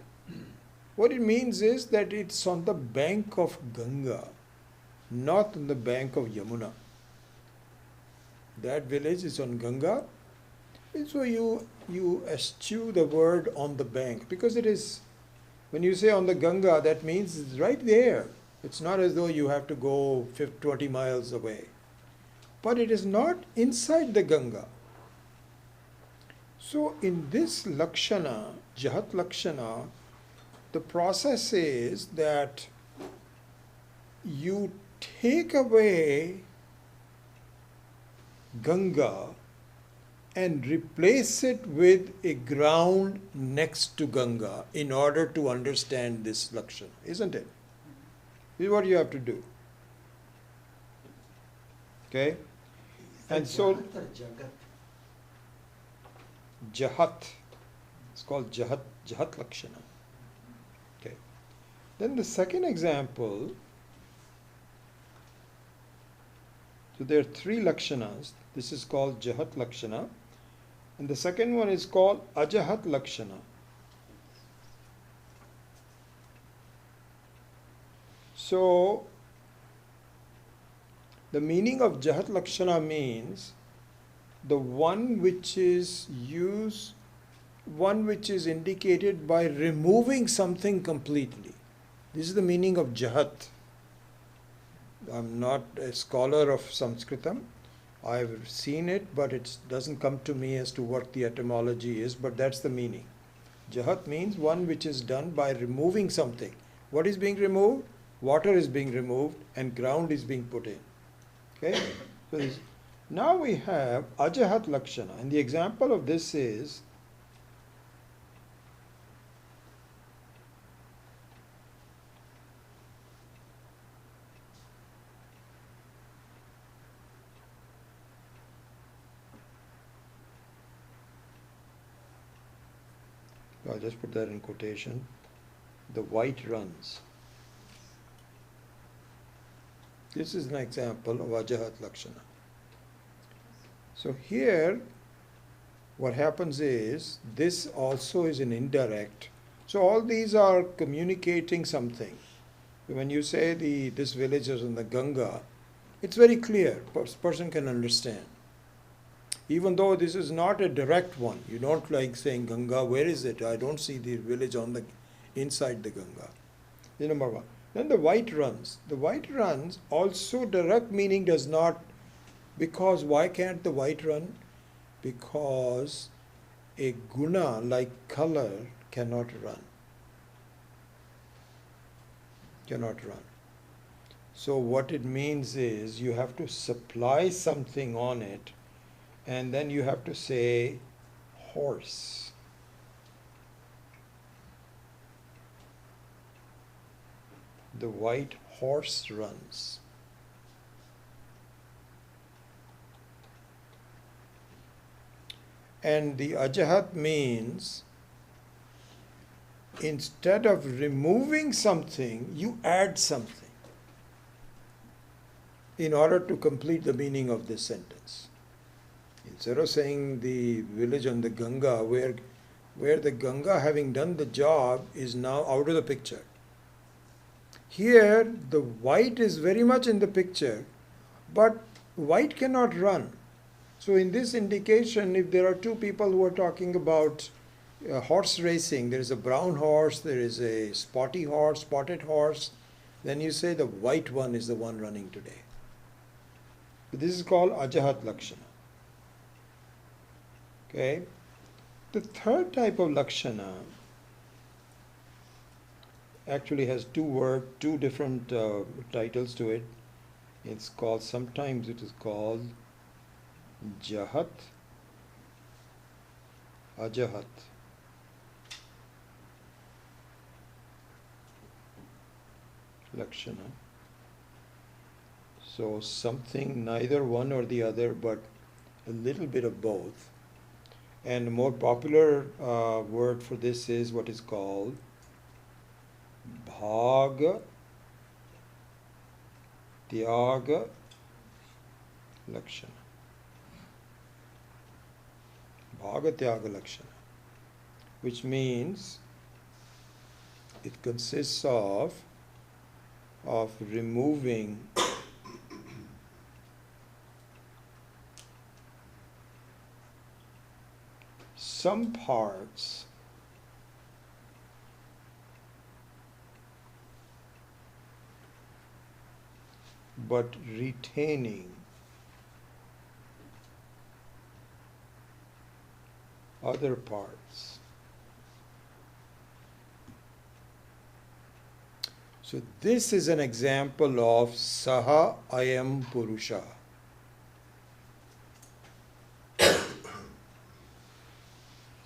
Speaker 1: What it means is that it's on the bank of Ganga, not on the bank of Yamuna. That village is on Ganga, and so you eschew the word on the bank, because it is, when you say on the Ganga, that means it's right there. It's not as though you have to go 20 miles away. But it is not inside the Ganga. So in this Lakshana, Jahat Lakshana, the process is that you take away Ganga and replace it with a ground next to Ganga in order to understand this Lakshana, isn't it? This is what you have to do. Okay? And so, Jahat, it's called Jahat Lakshana. Okay. Then the second example, so there are three Lakshanas. This is called Jahat Lakshana. And the second one is called Ajahat Lakshana. So, The meaning of Jahat Lakshana means the one which is used, one which is indicated by removing something completely. This is the meaning of Jahat. I'm not a scholar of Sanskritam. I've seen it, but it doesn't come to me as to what the etymology is, but that's the meaning. Jahat means one which is done by removing something. What is being removed? Water is being removed and ground is being put in. Okay? So now we have Ajahat Lakshana, and the example of this is I'll just put that in quotation. The white runs. This is an example of Ajahat Lakshana. So here, what happens is, this also is an indirect. So all these are communicating something. When you say this village is on the Ganga, it's very clear. Person can understand. Even though this is not a direct one, you don't like saying Ganga, where is it? I don't see the village on the inside the Ganga. This is number one. Then the white runs. The white runs also direct meaning does not, because why can't the white run? Because a guna like color cannot run. Cannot run. So what it means is you have to supply something on it, and then you have to say horse. The white horse runs. And the Ajahat means instead of removing something, you add something in order to complete the meaning of this sentence. Instead of saying the village on the Ganga, where the Ganga, having done the job, is now out of the picture. Here, the white is very much in the picture, but white cannot run. So in this indication, if there are two people who are talking about horse racing, there is a brown horse, there is a spotty horse, spotted horse, then you say the white one is the one running today. This is called Ajahat Lakshana. Okay? The third type of Lakshana actually has two different titles to it. It's called, sometimes it is called Jahat, Ajahat. Lakshana. So something, neither one or the other, but a little bit of both. And a more popular word for this is what is called Bhaga Tyaga Lakshana. Bhaga Tyaga Lakshana, which means it consists of removing some parts but retaining other parts. So this is an example of Saha Ayam Purusha.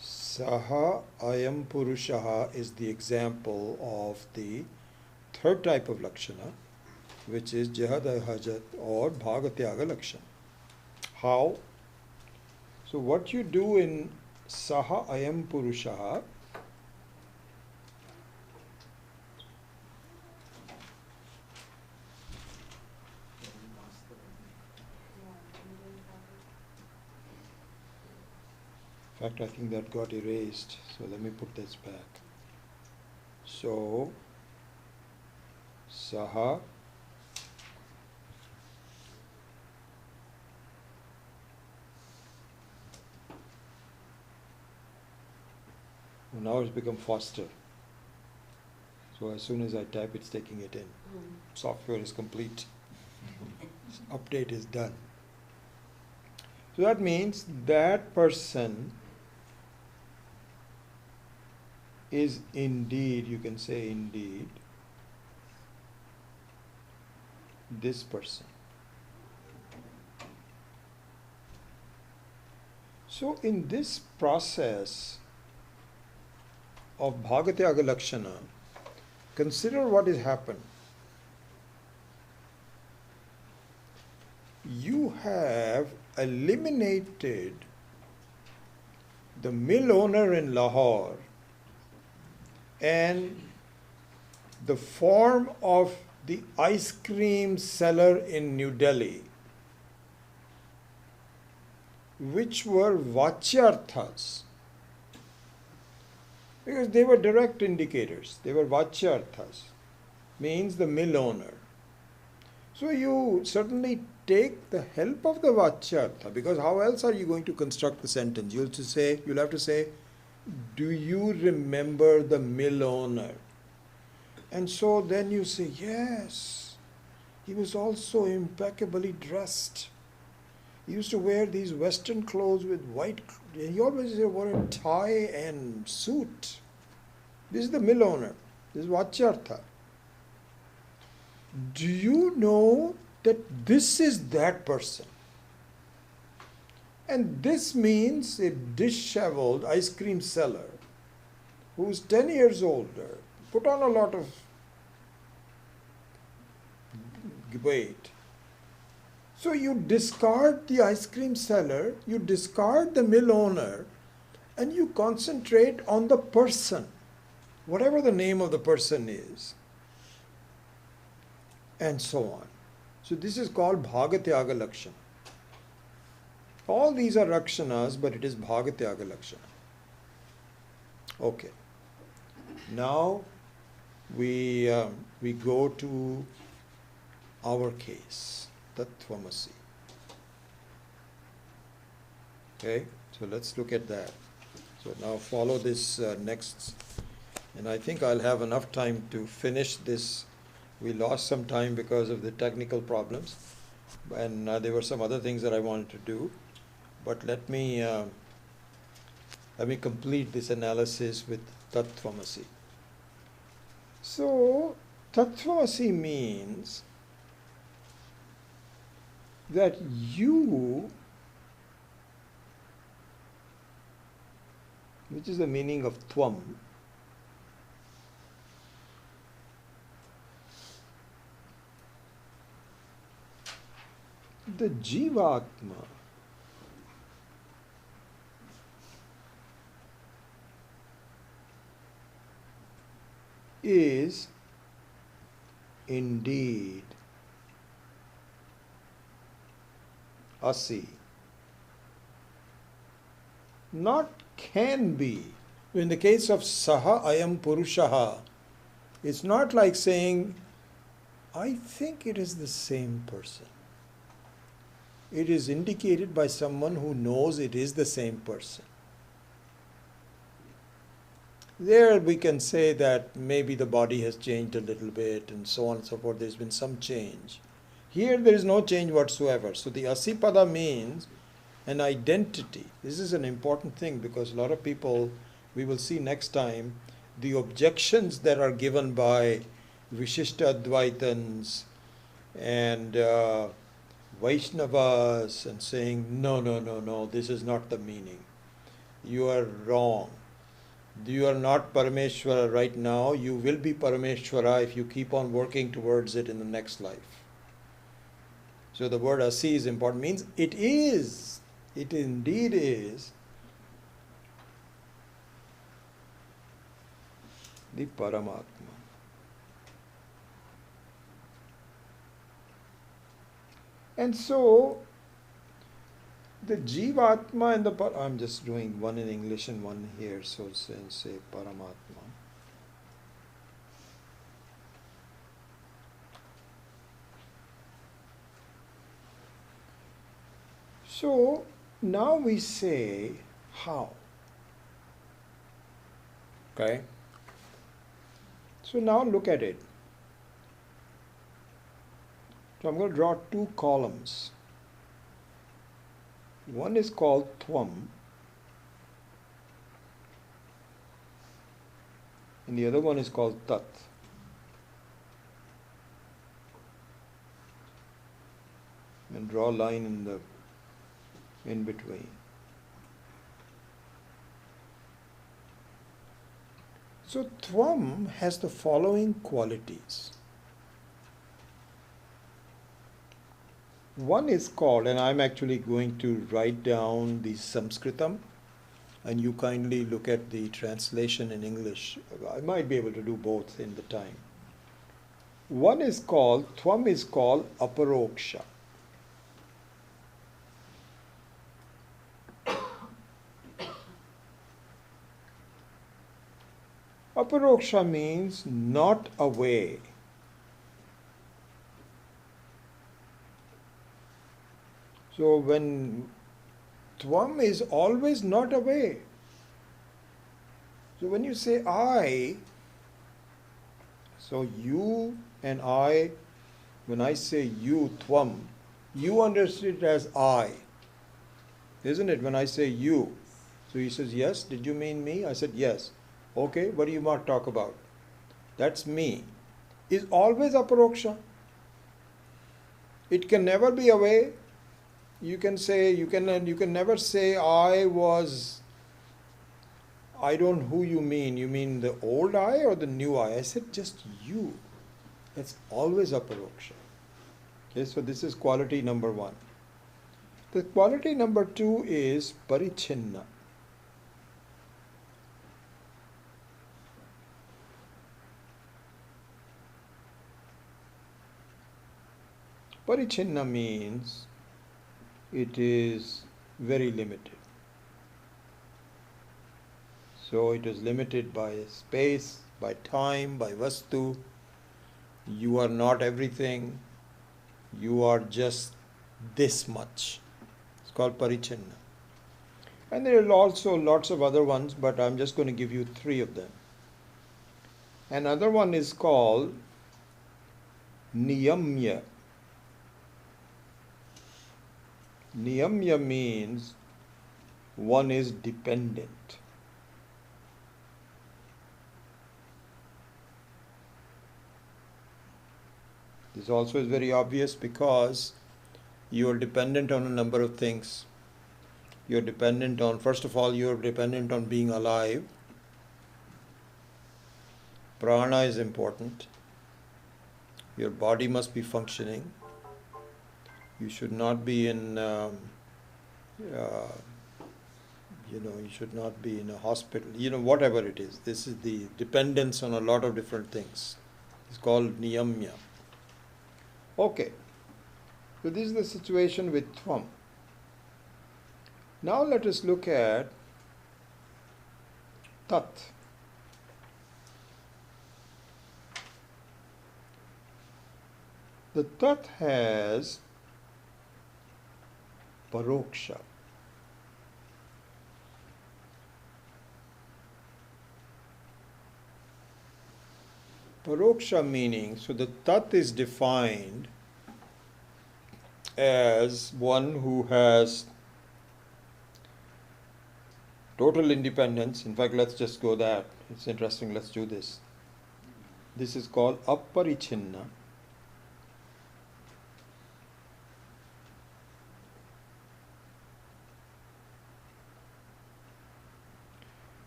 Speaker 1: Saha Ayam Purusha is the example of the third type of Lakshana, which is Jahad Hajat or Bhagatyaga Lakshana. How? So what you do in Saha Ayam Purusha, in fact I think that got erased, so let me put this back. So Saha now it's become faster. So as soon as I type, it's taking it in. Software is complete. Update is done. So that means that person is indeed, you can say indeed, this person. So in this process of Bhagatyaga Lakshana, consider what has happened. You have eliminated the mill owner in Lahore and the form of the ice cream seller in New Delhi, which were Vachyarthas, because they were direct indicators. They were Vachyarthas, means the mill owner. So you certainly take the help of the Vachyartha, because how else are you going to construct the sentence? You'll have to say, do you remember the mill owner? And so then you say, yes, he was also impeccably dressed. He used to wear these Western clothes with white, he always wore a tie and suit. This is the mill owner. This is Vachyartha. Do you know that this is that person? And this means a disheveled ice cream seller who's 10 years older, put on a lot of weight. So you discard the ice cream seller, you discard the mill owner, and you concentrate on the person, whatever the name of the person is, and so on. So this is called Bhagatyaga Lakshana. All these are Rakshanas, but it is Bhagatyaga Lakshana. Okay. Now we go to our case, Tattvamasi. Okay, so let's look at that. So now follow this next, and I think I'll have enough time to finish this. We lost some time because of the technical problems, and there were some other things that I wanted to do. But let me complete this analysis with Tattvamasi. So Tattvamasi means that you, which is the meaning of Tvam, the Jivatma is indeed Asi. Not can be. In the case of Saha Ayam Purushaha, it's not like saying, I think it is the same person. It is indicated by someone who knows it is the same person. There we can say that maybe the body has changed a little bit and so on and so forth. There's been some change. Here there is no change whatsoever. So the Asipada means an identity. This is an important thing because a lot of people, we will see next time, the objections that are given by Vishishta Advaitans and Vaishnavas and saying, no, this is not the meaning. You are wrong. You are not Parameshwara right now. You will be Parameshwara if you keep on working towards it in the next life. So the word Asi is important. Means it is. It indeed is the Paramatma. And so the Jivatma and the I'm just doing one in English and one here, so say Paramatma. So now we say how. Okay? So now look at it. So I'm going to draw two columns. One is called tvam, and the other one is called tat. And draw a line in between. So tvam has the following qualities. One is called, and I'm actually going to write down the Sanskritam, and you kindly look at the translation in English. I might be able to do both in the time. One is called, tvam is called aparoksha. Aparoksha means not away. So when tvam is always not away. So when you say I, so you and I, when I say you, tvam, you understood it as I. Isn't it? When I say you. So he says, yes, did you mean me? I said, yes. Okay, what do you want to talk about? That's me. Is always aparoksha. It can never be away. You can never say I don't know who you mean. You mean the old I or the new I? I said just you. That's always aparoksha. Okay, so this is quality number one. The quality number two is parichinna. Parichinna means it is very limited. So it is limited by space, by time, by vastu. You are not everything. You are just this much. It's called parichinna. And there are also lots of other ones, but I'm just going to give you three of them. Another one is called niyamya. Niyamya means one is dependent. This also is very obvious because you are dependent on a number of things. You're dependent on, first of all, you're dependent on being alive. Prana is important. Your body must be functioning. You should not be in, you should not be in a hospital, whatever it is. This is the dependence on a lot of different things. It's called niyamya. Okay. So this is the situation with tvam. Now let us look at tat. The tat has paroksha. Paroksha meaning, so the tat is defined as one who has total independence. In fact, let's just go that. It's interesting, let's do this. This is called aparichinna.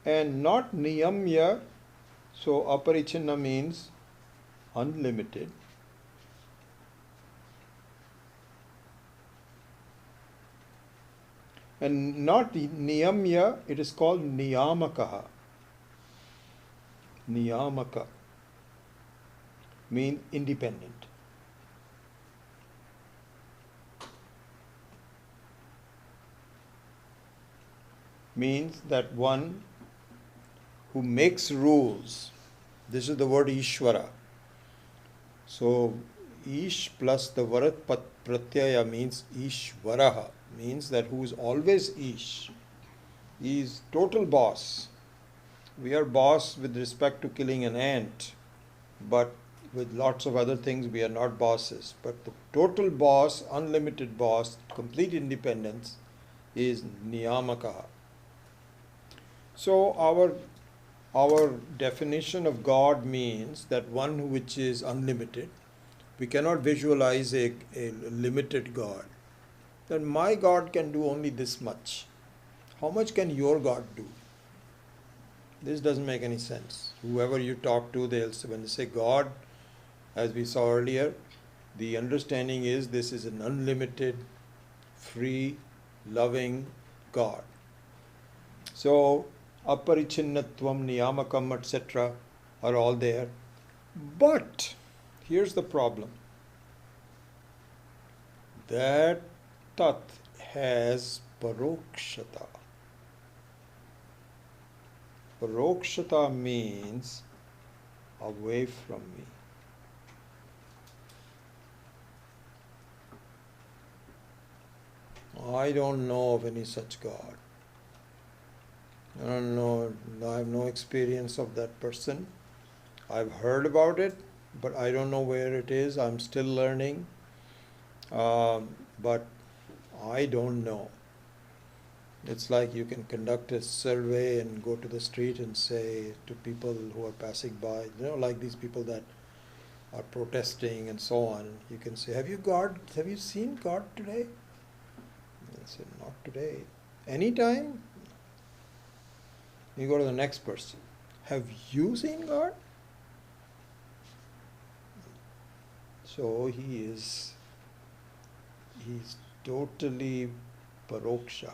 Speaker 1: And not niyamya, so aparichinna means unlimited. And not niyamya, it is called niyamakaha. Niyamaka means independent. Means that one who makes rules. This is the word Ishvara. So Ish plus the Varat Pratyaya means Ishvaraha, means that who is always Ish. He is total boss. We are boss with respect to killing an ant, but with lots of other things we are not bosses. But the total boss, unlimited boss, complete independence is niyamaka. So our definition of God means that one which is unlimited. We cannot visualize a limited God. Then my God can do only this much. How much can your God do? This doesn't make any sense. Whoever you talk to, when they say God, as we saw earlier, the understanding is this is an unlimited, free, loving God. So, aparichinnatvam, niyamakam, etc. are all there. But, here's the problem. That tat has parokshata. Parokshata means away from me. I don't know of any such God. I don't know, I have no experience of that person. I've heard about it, but I don't know where it is. I'm still learning. But I don't know. It's like you can conduct a survey and go to the street and say to people who are passing by, like these people that are protesting and so on, you can say, have you seen God today? They say, not today. Anytime? You go to the next person. Have you seen God? So he's totally paroksha.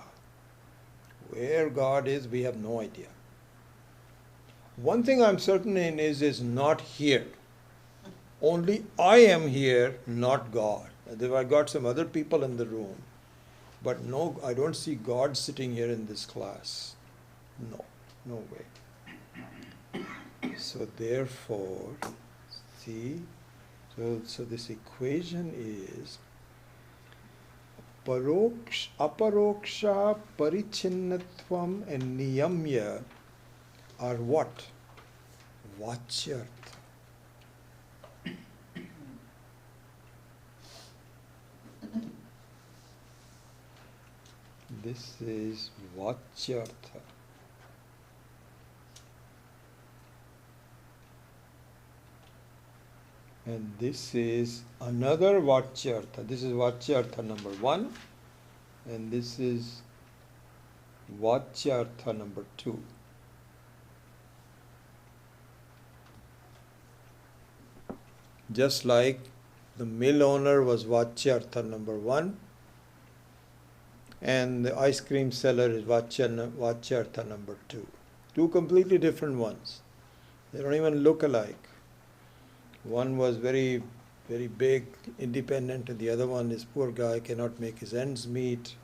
Speaker 1: Where God is, we have no idea. One thing I'm certain in is not here. Only I am here, not God. I've got some other people in the room, but no, I don't see God sitting here in this class. No way. So therefore, see, so this equation is aparoksha, parichinnatvam and niyamya are what? Vachyartha. This is vachyartha. And this is another vachyartha. This is vachyartha number 1. And this is vachyartha number 2. Just like the mill owner was vachyartha number 1, and the ice cream seller is vachyartha number 2. Two completely different ones. They don't even look alike. One was very, very big, independent, and the other one is poor guy, cannot make his ends meet,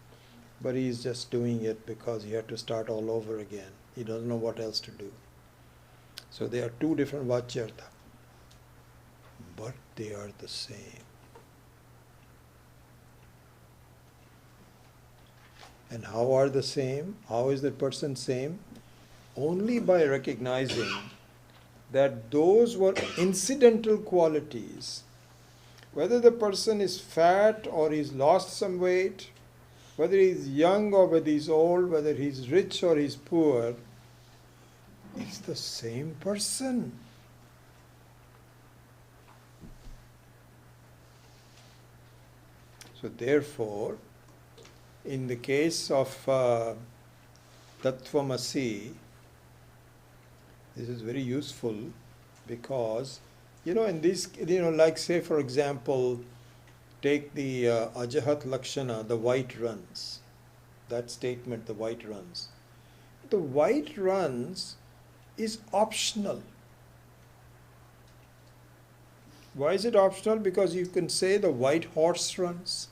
Speaker 1: but he's just doing it because he had to start all over again. He doesn't know what else to do. So they are two different vachyartha, but they are the same. And how are the same? How is that person same? Only by recognizing that those were incidental qualities. Whether the person is fat or he's lost some weight, whether he's young or whether he's old, whether he's rich or he's poor, it's the same person. So therefore, in the case of Tattvamasi, this is very useful because, in this, like say for example, take the Ajahat Lakshana, the white runs. That statement, the white runs. The white runs is optional. Why is it optional? Because you can say the white horse runs.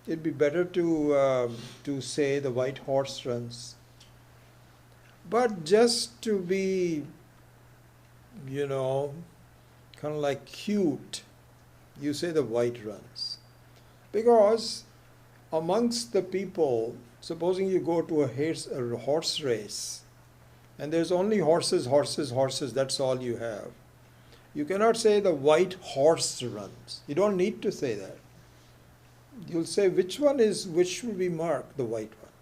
Speaker 1: It'd be better to say the white horse runs. But just to be, kind of like cute, you say the white runs. Because amongst the people, supposing you go to a horse race, And there's only horses, horses, horses, that's all you have. You cannot say the white horse runs. You don't need to say that. You'll say which should be marked, the white one.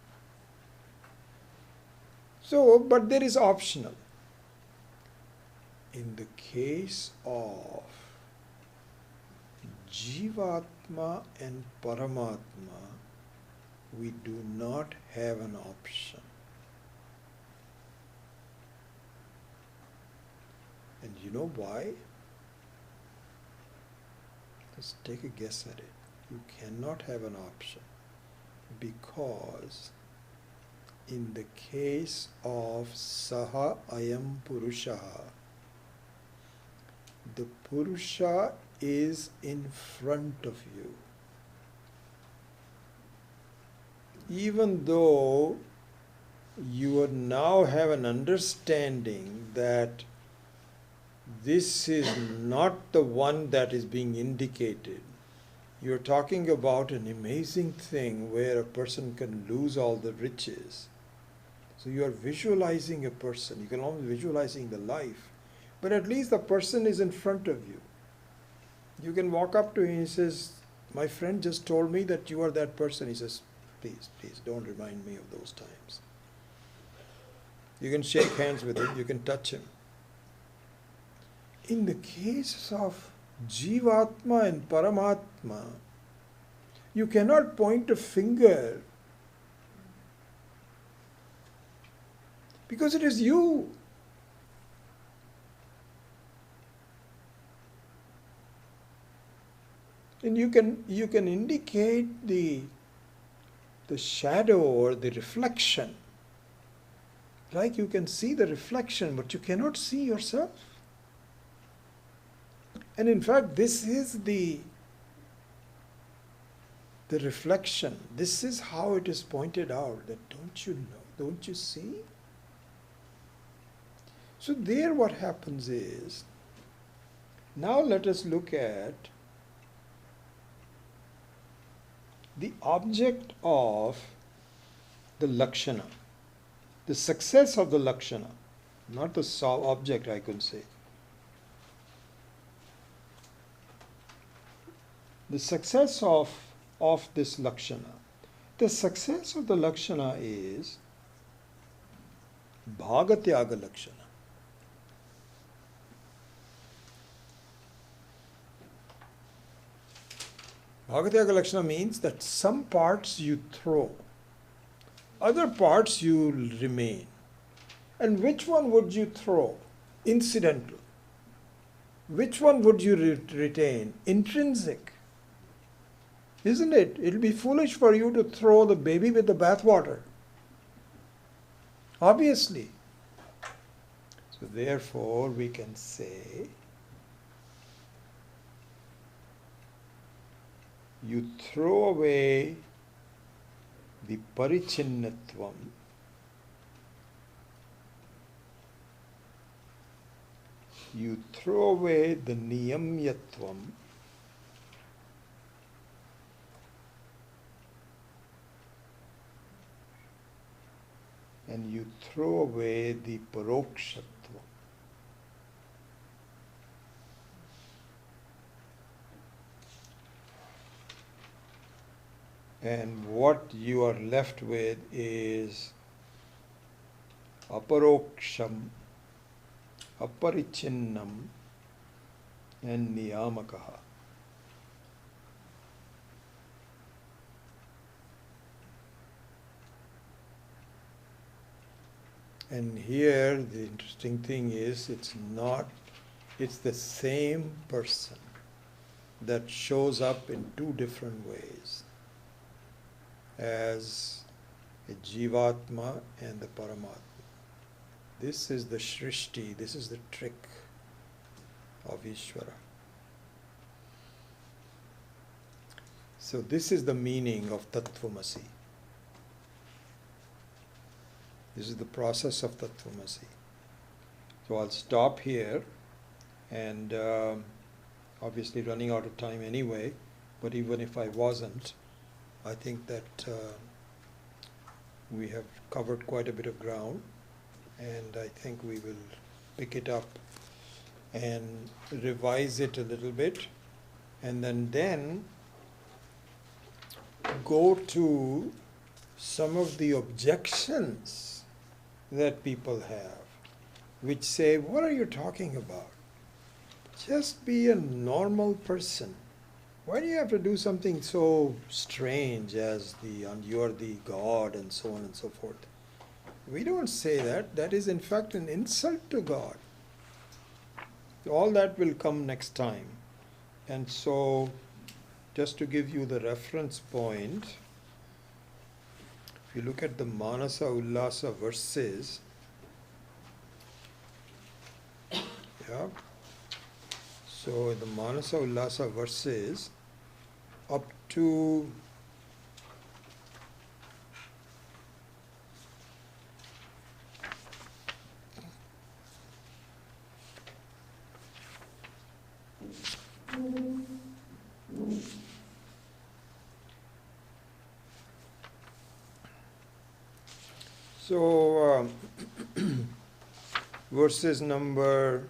Speaker 1: So, but there is optional. In the case of Jivatma and Paramatma, we do not have an option. And you know why? Just take a guess at it. You cannot have an option because in the case of Saha Ayam Purushaha, the Purusha is in front of you. Even though you now have an understanding that this is not the one that is being indicated. You're talking about an amazing thing where a person can lose all the riches. So you are visualizing a person. You can almost visualizing the life. But at least the person is in front of you. You can walk up to him and he says, my friend just told me that you are that person. He says, please, please don't remind me of those times. You can shake hands with him. You can touch him. In the case of Jivatma and Paramatma, you cannot point a finger because it is you. And you can indicate the shadow or the reflection. Like you can see the reflection, but you cannot see yourself. And in fact, this is the reflection. This is how it is pointed out that don't you know, don't you see? So there what happens is, now let us look at the object of the Lakshana, the success of the Lakshana, not the object I could say. The success of this Lakshana. The success of the Lakshana is Bhagatyaga Lakshana. Bhagatyaga Lakshana means that some parts you throw, other parts you remain. And which one would you throw? Incidental. Which one would you retain? Intrinsic. Isn't it? It'll be foolish for you to throw the baby with the bathwater. Obviously. So therefore we can say you throw away the parichinnatvam, you throw away the niyamyatvam, and you throw away the parokshatvam. And what you are left with is aparoksham, aparichinnam, and niyamakaha. And here the interesting thing is it's the same person that shows up in two different ways as a Jivatma and the Paramatma. This is the Shrishti, this is the trick of Ishvara. So this is the meaning of Tattvamasi. This is the process of Tattvamasi. So I'll stop here, and obviously running out of time anyway, but even if I wasn't, I think that we have covered quite a bit of ground, and I think we will pick it up and revise it a little bit, and then go to some of the objections that people have, which say, what are you talking about? Just be a normal person. Why do you have to do something so strange as you're the God and so on and so forth? We don't say that. That is in fact an insult to God. All that will come next time. And so, just to give you the reference point, if you look at the Manasa Ullasa verses, yeah. So the Manasa Ullasa verses up to verses number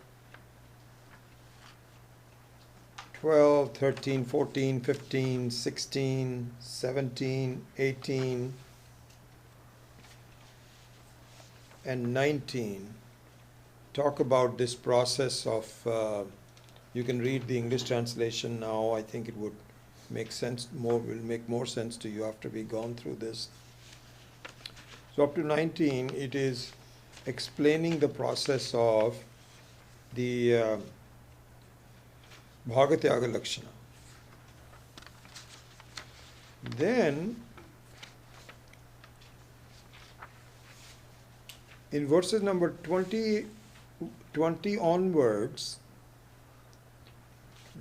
Speaker 1: 12, 13, 14, 15, 16, 17, 18, and 19 talk about this process of, you can read the English translation now. I think it would make sense will make more sense to you after we've gone through this. So up to 19, it is explaining the process of the Bhagatyaga Lakshana. Then, in verses number 20 onwards,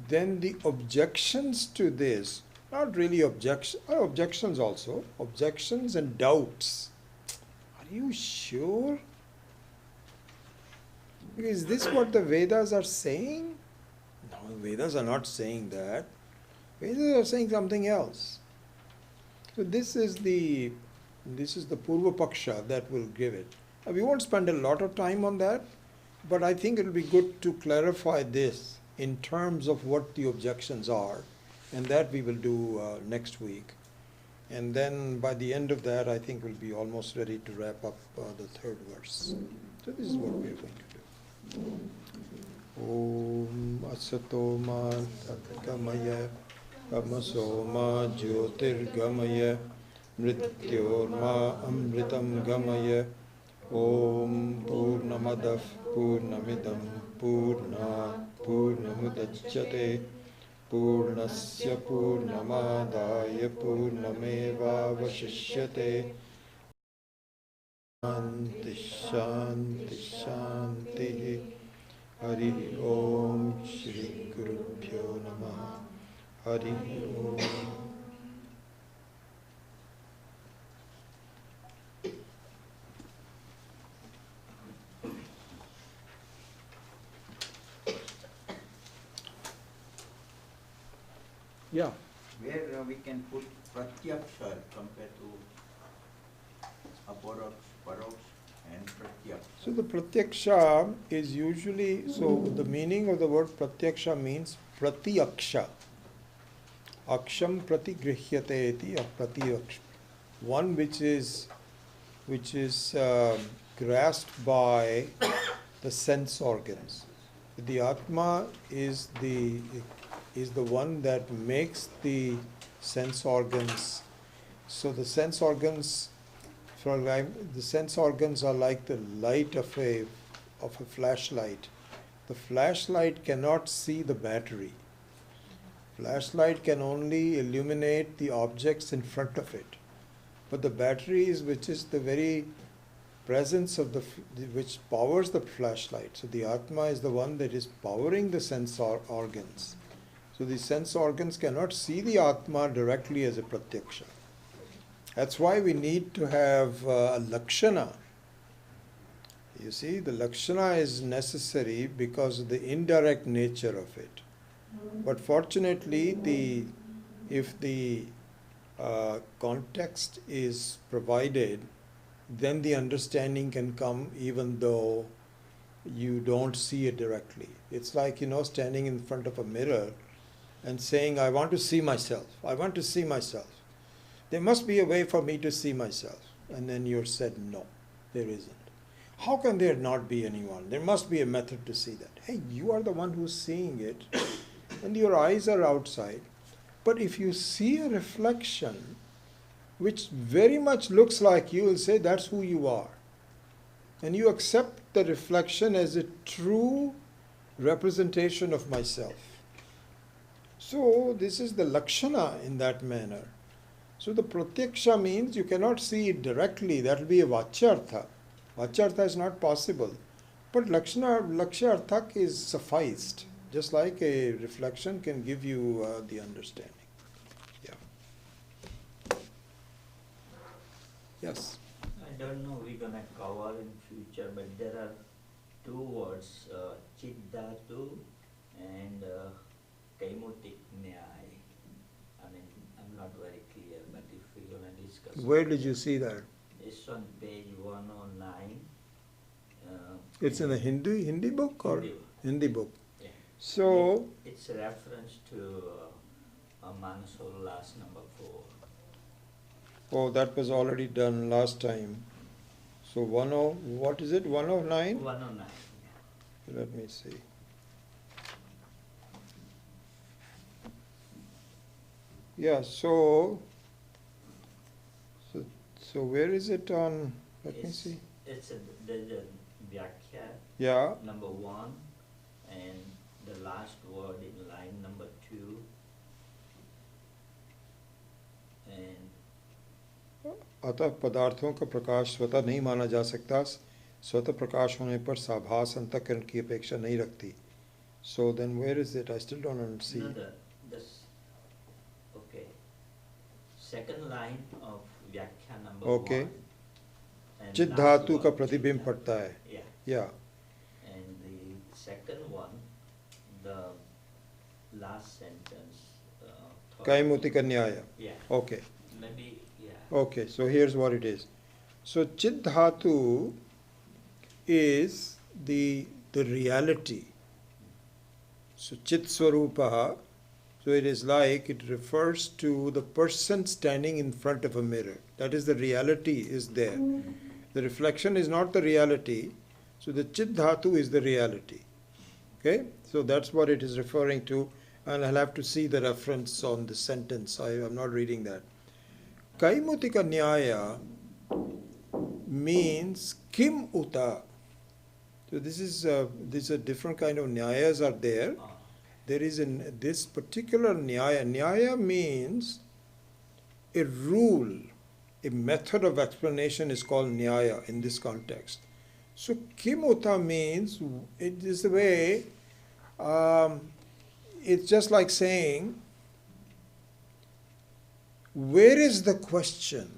Speaker 1: then the objections to this, not really objections also, objections and doubts. Are you sure? Is this what the Vedas are saying? No, the Vedas are not saying that. Vedas are saying something else. So this is the Purva Paksha that will give it. We won't spend a lot of time on that, but I think it will be good to clarify this in terms of what the objections are, and that we will do next week. And then by the end of that, I think we'll be almost ready to wrap up the third verse. So this is what we are going to do. Om Asato Ma Tatgamaya Amaso Ma Jyotirgamaya Mrityorma Amritam Gamaya Om Purnamadav Purnamidam Purnat Purnamudachyate Purnasya Purnamadaya Purnameva Vashishyate Shanti Shanti Shanti Hari Om Shri Gurubhyo Namaha Hari Om. Yeah.
Speaker 5: Where we can put pratyaksha compared to aporoksha, paroksha and pratyaksha.
Speaker 1: So the pratyaksha is usually, so the meaning of the word pratyaksha means pratyaksha. Aksham pratigrihyate iti pratyaksha. One which is grasped by the sense organs. The Atma is the one that makes the sense organs. So the sense organs, the sense organs are like the light of a flashlight. The flashlight cannot see the battery. Flashlight can only illuminate the objects in front of it. But the battery which is the very presence of which powers the flashlight. So the Atma is the one that is powering the sense organs. So the sense organs cannot see the Atma directly as a pratyaksha. That's why we need to have a lakshana. You see, the lakshana is necessary because of the indirect nature of it. But fortunately, if the context is provided, then the understanding can come even though you don't see it directly. It's like, standing in front of a mirror and saying, I want to see myself. I want to see myself. There must be a way for me to see myself. And then you're said, no, there isn't. How can there not be anyone? There must be a method to see that. Hey, you are the one who's seeing it, and your eyes are outside. But if you see a reflection which very much looks like you, will say that's who you are. And you accept the reflection as a true representation of myself. So this is the lakshana in that manner. So the pratyaksha means you cannot see it directly. That will be a vachyartha. Vachyartha is not possible. But lakshyartha is sufficed. Just like a reflection can give you the understanding. Yeah. Yes.
Speaker 6: I don't know we're gonna cover in future, but there are two words, chiddhatu and kaimutik nyai. I mean, I'm not very clear, but if we're gonna discuss.
Speaker 1: Where did you see that?
Speaker 6: It's on page 109.
Speaker 1: It's in a Hindi book or
Speaker 6: Hindi.
Speaker 1: Hindi book.
Speaker 6: Yeah.
Speaker 1: So
Speaker 6: It's a reference to Manasolas number 4.
Speaker 1: oh, that was already done last time. So what is it? 109?
Speaker 6: 109.
Speaker 1: Let me see. Yeah, so where is it on? Let me see.
Speaker 6: There's a Vyakhya
Speaker 1: Yeah,
Speaker 6: number 1 and the last word in line number 2 and
Speaker 1: अतः पदार्थों का प्रकाश स्वतः नहीं माना जा सकता, स्वतः प्रकाश होने पर साभास अंतःकरण की अपेक्षा नहीं रखती. So then where is it? I still don't see.
Speaker 6: no, okay, second line of Vyakhya number
Speaker 1: Okay.
Speaker 6: 1 and
Speaker 1: चित
Speaker 6: last
Speaker 1: धातु
Speaker 6: word,
Speaker 1: का प्रतिबिंब
Speaker 6: चित्त
Speaker 1: पड़ता है.
Speaker 6: yeah,
Speaker 1: Yeah.
Speaker 6: and the second one, the last sentence, third
Speaker 1: Kaimutika
Speaker 6: one.
Speaker 1: न्याय.
Speaker 6: Yeah,
Speaker 1: Okay.
Speaker 6: maybe, yeah.
Speaker 1: Okay, so here's what it is. So Chit Dhatu is the reality. So Chit Swarupa, so it is like it refers to the person standing in front of a mirror. That is, the reality is there. The reflection is not the reality. So the Chit Dhatu is the reality. Okay, so that's what it is referring to, and I'll have to see the reference on the sentence. I am not reading that. Kaimutika Nyaya means Kim Uta. So this is a different kind of Nyayas are there. There is this particular Nyaya. Nyaya means a rule, a method of explanation is called Nyaya in this context. So Kim Uta means, it is the way, it's just like saying, where is the question?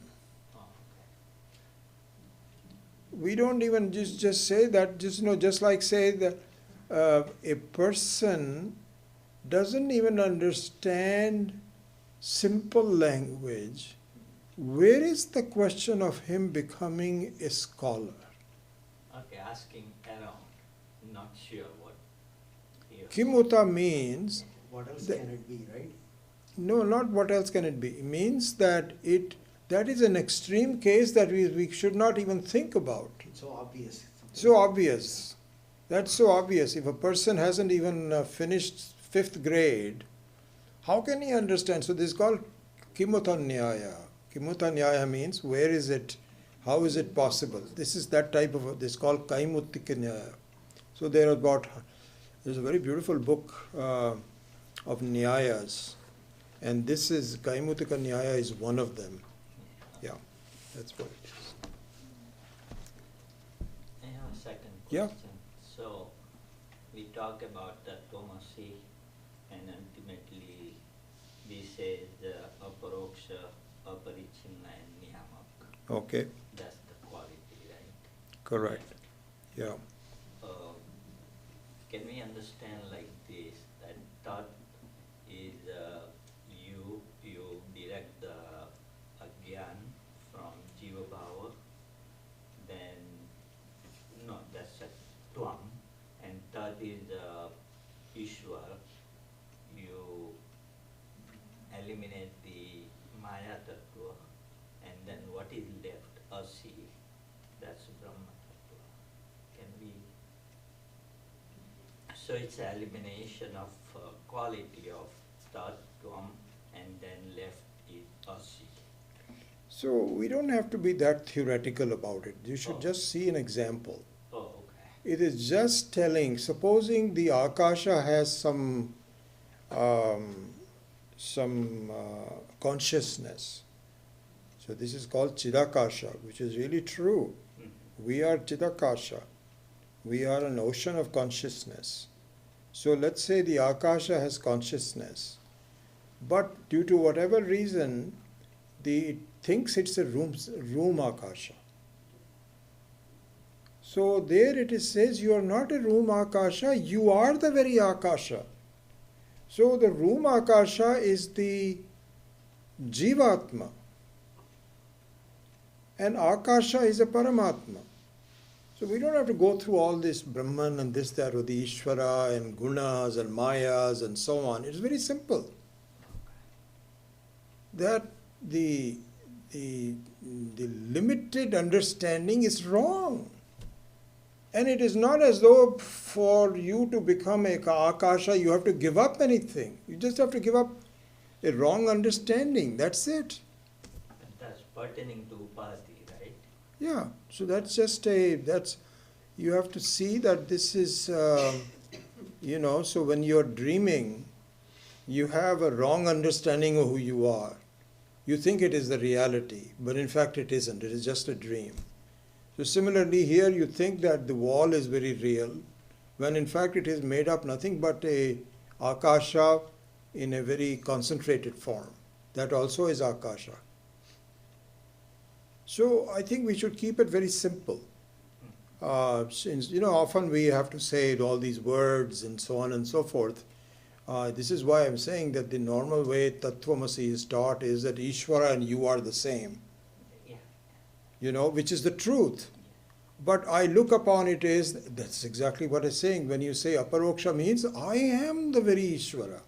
Speaker 1: We don't even just say that, just like say that a person doesn't even understand simple language. Where is the question of him becoming a scholar?
Speaker 6: Okay, asking around, not sure what.
Speaker 1: Kimuta means,
Speaker 7: What else
Speaker 1: The-
Speaker 7: can it be, right?
Speaker 1: no, not what else can it be. It means that that is an extreme case that we should not even think about.
Speaker 7: It's so obvious.
Speaker 1: So obvious. That's so obvious. If a person hasn't even finished 5th grade, how can he understand? So this is called Kimuta Nyaya. Kimuta Nyaya means where is it? How is it possible? This is that type of, this is called Kaimutika Nyaya. So there's a very beautiful book of Nyayas, and this is, Kaimutika Nyaya is one of them. Yeah, that's what it is.
Speaker 6: I have a second
Speaker 1: Yeah.
Speaker 6: question. So, we talk about the Tomasi, and ultimately we say the aparoksha, aparichinna and niyamak.
Speaker 1: Okay,
Speaker 6: That's the quality, right?
Speaker 1: correct. Yeah.
Speaker 6: Can we understand like this, that thought is you direct the agyan from jiva bhava eliminate the Maya Tattva, and then what is left, Asi, that's Brahma Tattva. Can we? So it's an elimination of quality of Tattvam, and then left is Asi.
Speaker 1: So we don't have to be that theoretical about it. You should
Speaker 6: Oh.
Speaker 1: just see an example.
Speaker 6: Oh, okay.
Speaker 1: It is just telling, supposing the Akasha has some consciousness. So this is called Chidakasha, which is really true.
Speaker 6: Mhm.
Speaker 1: We are Chidakasha. We are an ocean of consciousness. So let's say the Akasha has consciousness, but due to whatever reason, it thinks it's a room Akasha. So there it says you are not a room Akasha, you are the very Akasha. So the room Akasha is the Jivatma, and Akasha is a Paramatma. So we don't have to go through all this Brahman and this, that, or the Ishvara and Gunas and Mayas and so on. It's very simple. That the limited understanding is wrong. And it is not as though for you to become a Akasha, you have to give up anything. You just have to give up a wrong understanding. That's it.
Speaker 6: And that's pertaining to Upadhi, right?
Speaker 1: Yeah. So that's just you have to see that this is, so when you're dreaming, you have a wrong understanding of who you are. You think it is the reality, but in fact it isn't. It is just a dream. So similarly here you think that the wall is very real, when in fact it is made up nothing but a Akasha in a very concentrated form. That also is Akasha. So I think we should keep it very simple. Since, often we have to say all these words and so on and so forth. This is why I'm saying that the normal way Tattvamasi is taught is that Ishvara and you are the same.
Speaker 6: Yeah.
Speaker 1: Which is the truth. But I look upon it as, that's exactly what I'm saying. When you say Aparoksha means, I am the very Ishvara.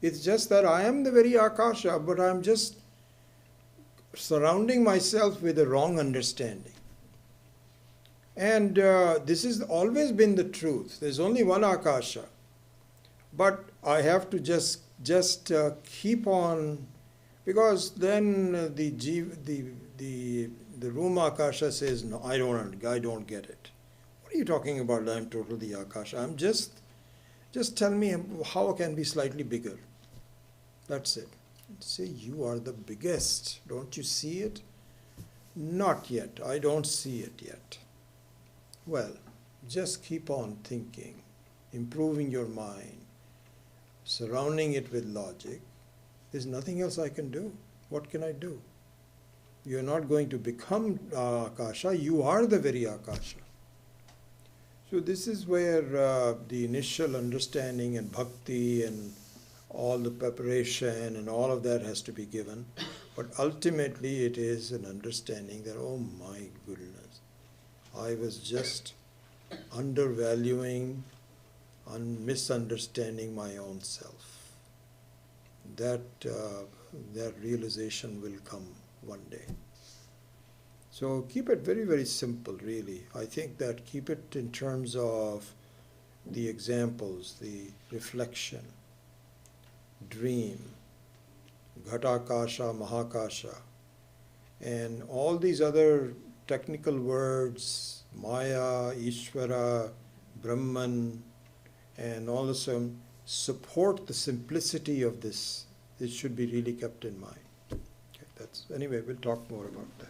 Speaker 1: It's just that I am the very Akasha, but I'm just surrounding myself with a wrong understanding. And this has always been the truth. There's only one Akasha. But I have to just keep on, because then the room Akasha says, no, I don't get it. What are you talking about? I'm totally Akasha. I'm just tell me how I can be slightly bigger. That's it. Say you are the biggest. Don't you see it? Not yet. I don't see it yet. Well, just keep on thinking, improving your mind, surrounding it with logic. There's nothing else I can do. What can I do? You're not going to become Akasha, you are the very Akasha. So this is where the initial understanding and bhakti and all the preparation and all of that has to be given. But ultimately it is an understanding that, oh my goodness, I was just undervaluing and misunderstanding my own self. That realization will come one day. So keep it very, very simple, really. I think that keep it in terms of the examples, the reflection, dream, Ghatakasha, Mahakasha, and all these other technical words, Maya, Ishvara, Brahman, and all of them support the simplicity of this. It should be really kept in mind. Okay, anyway, we'll talk more about that.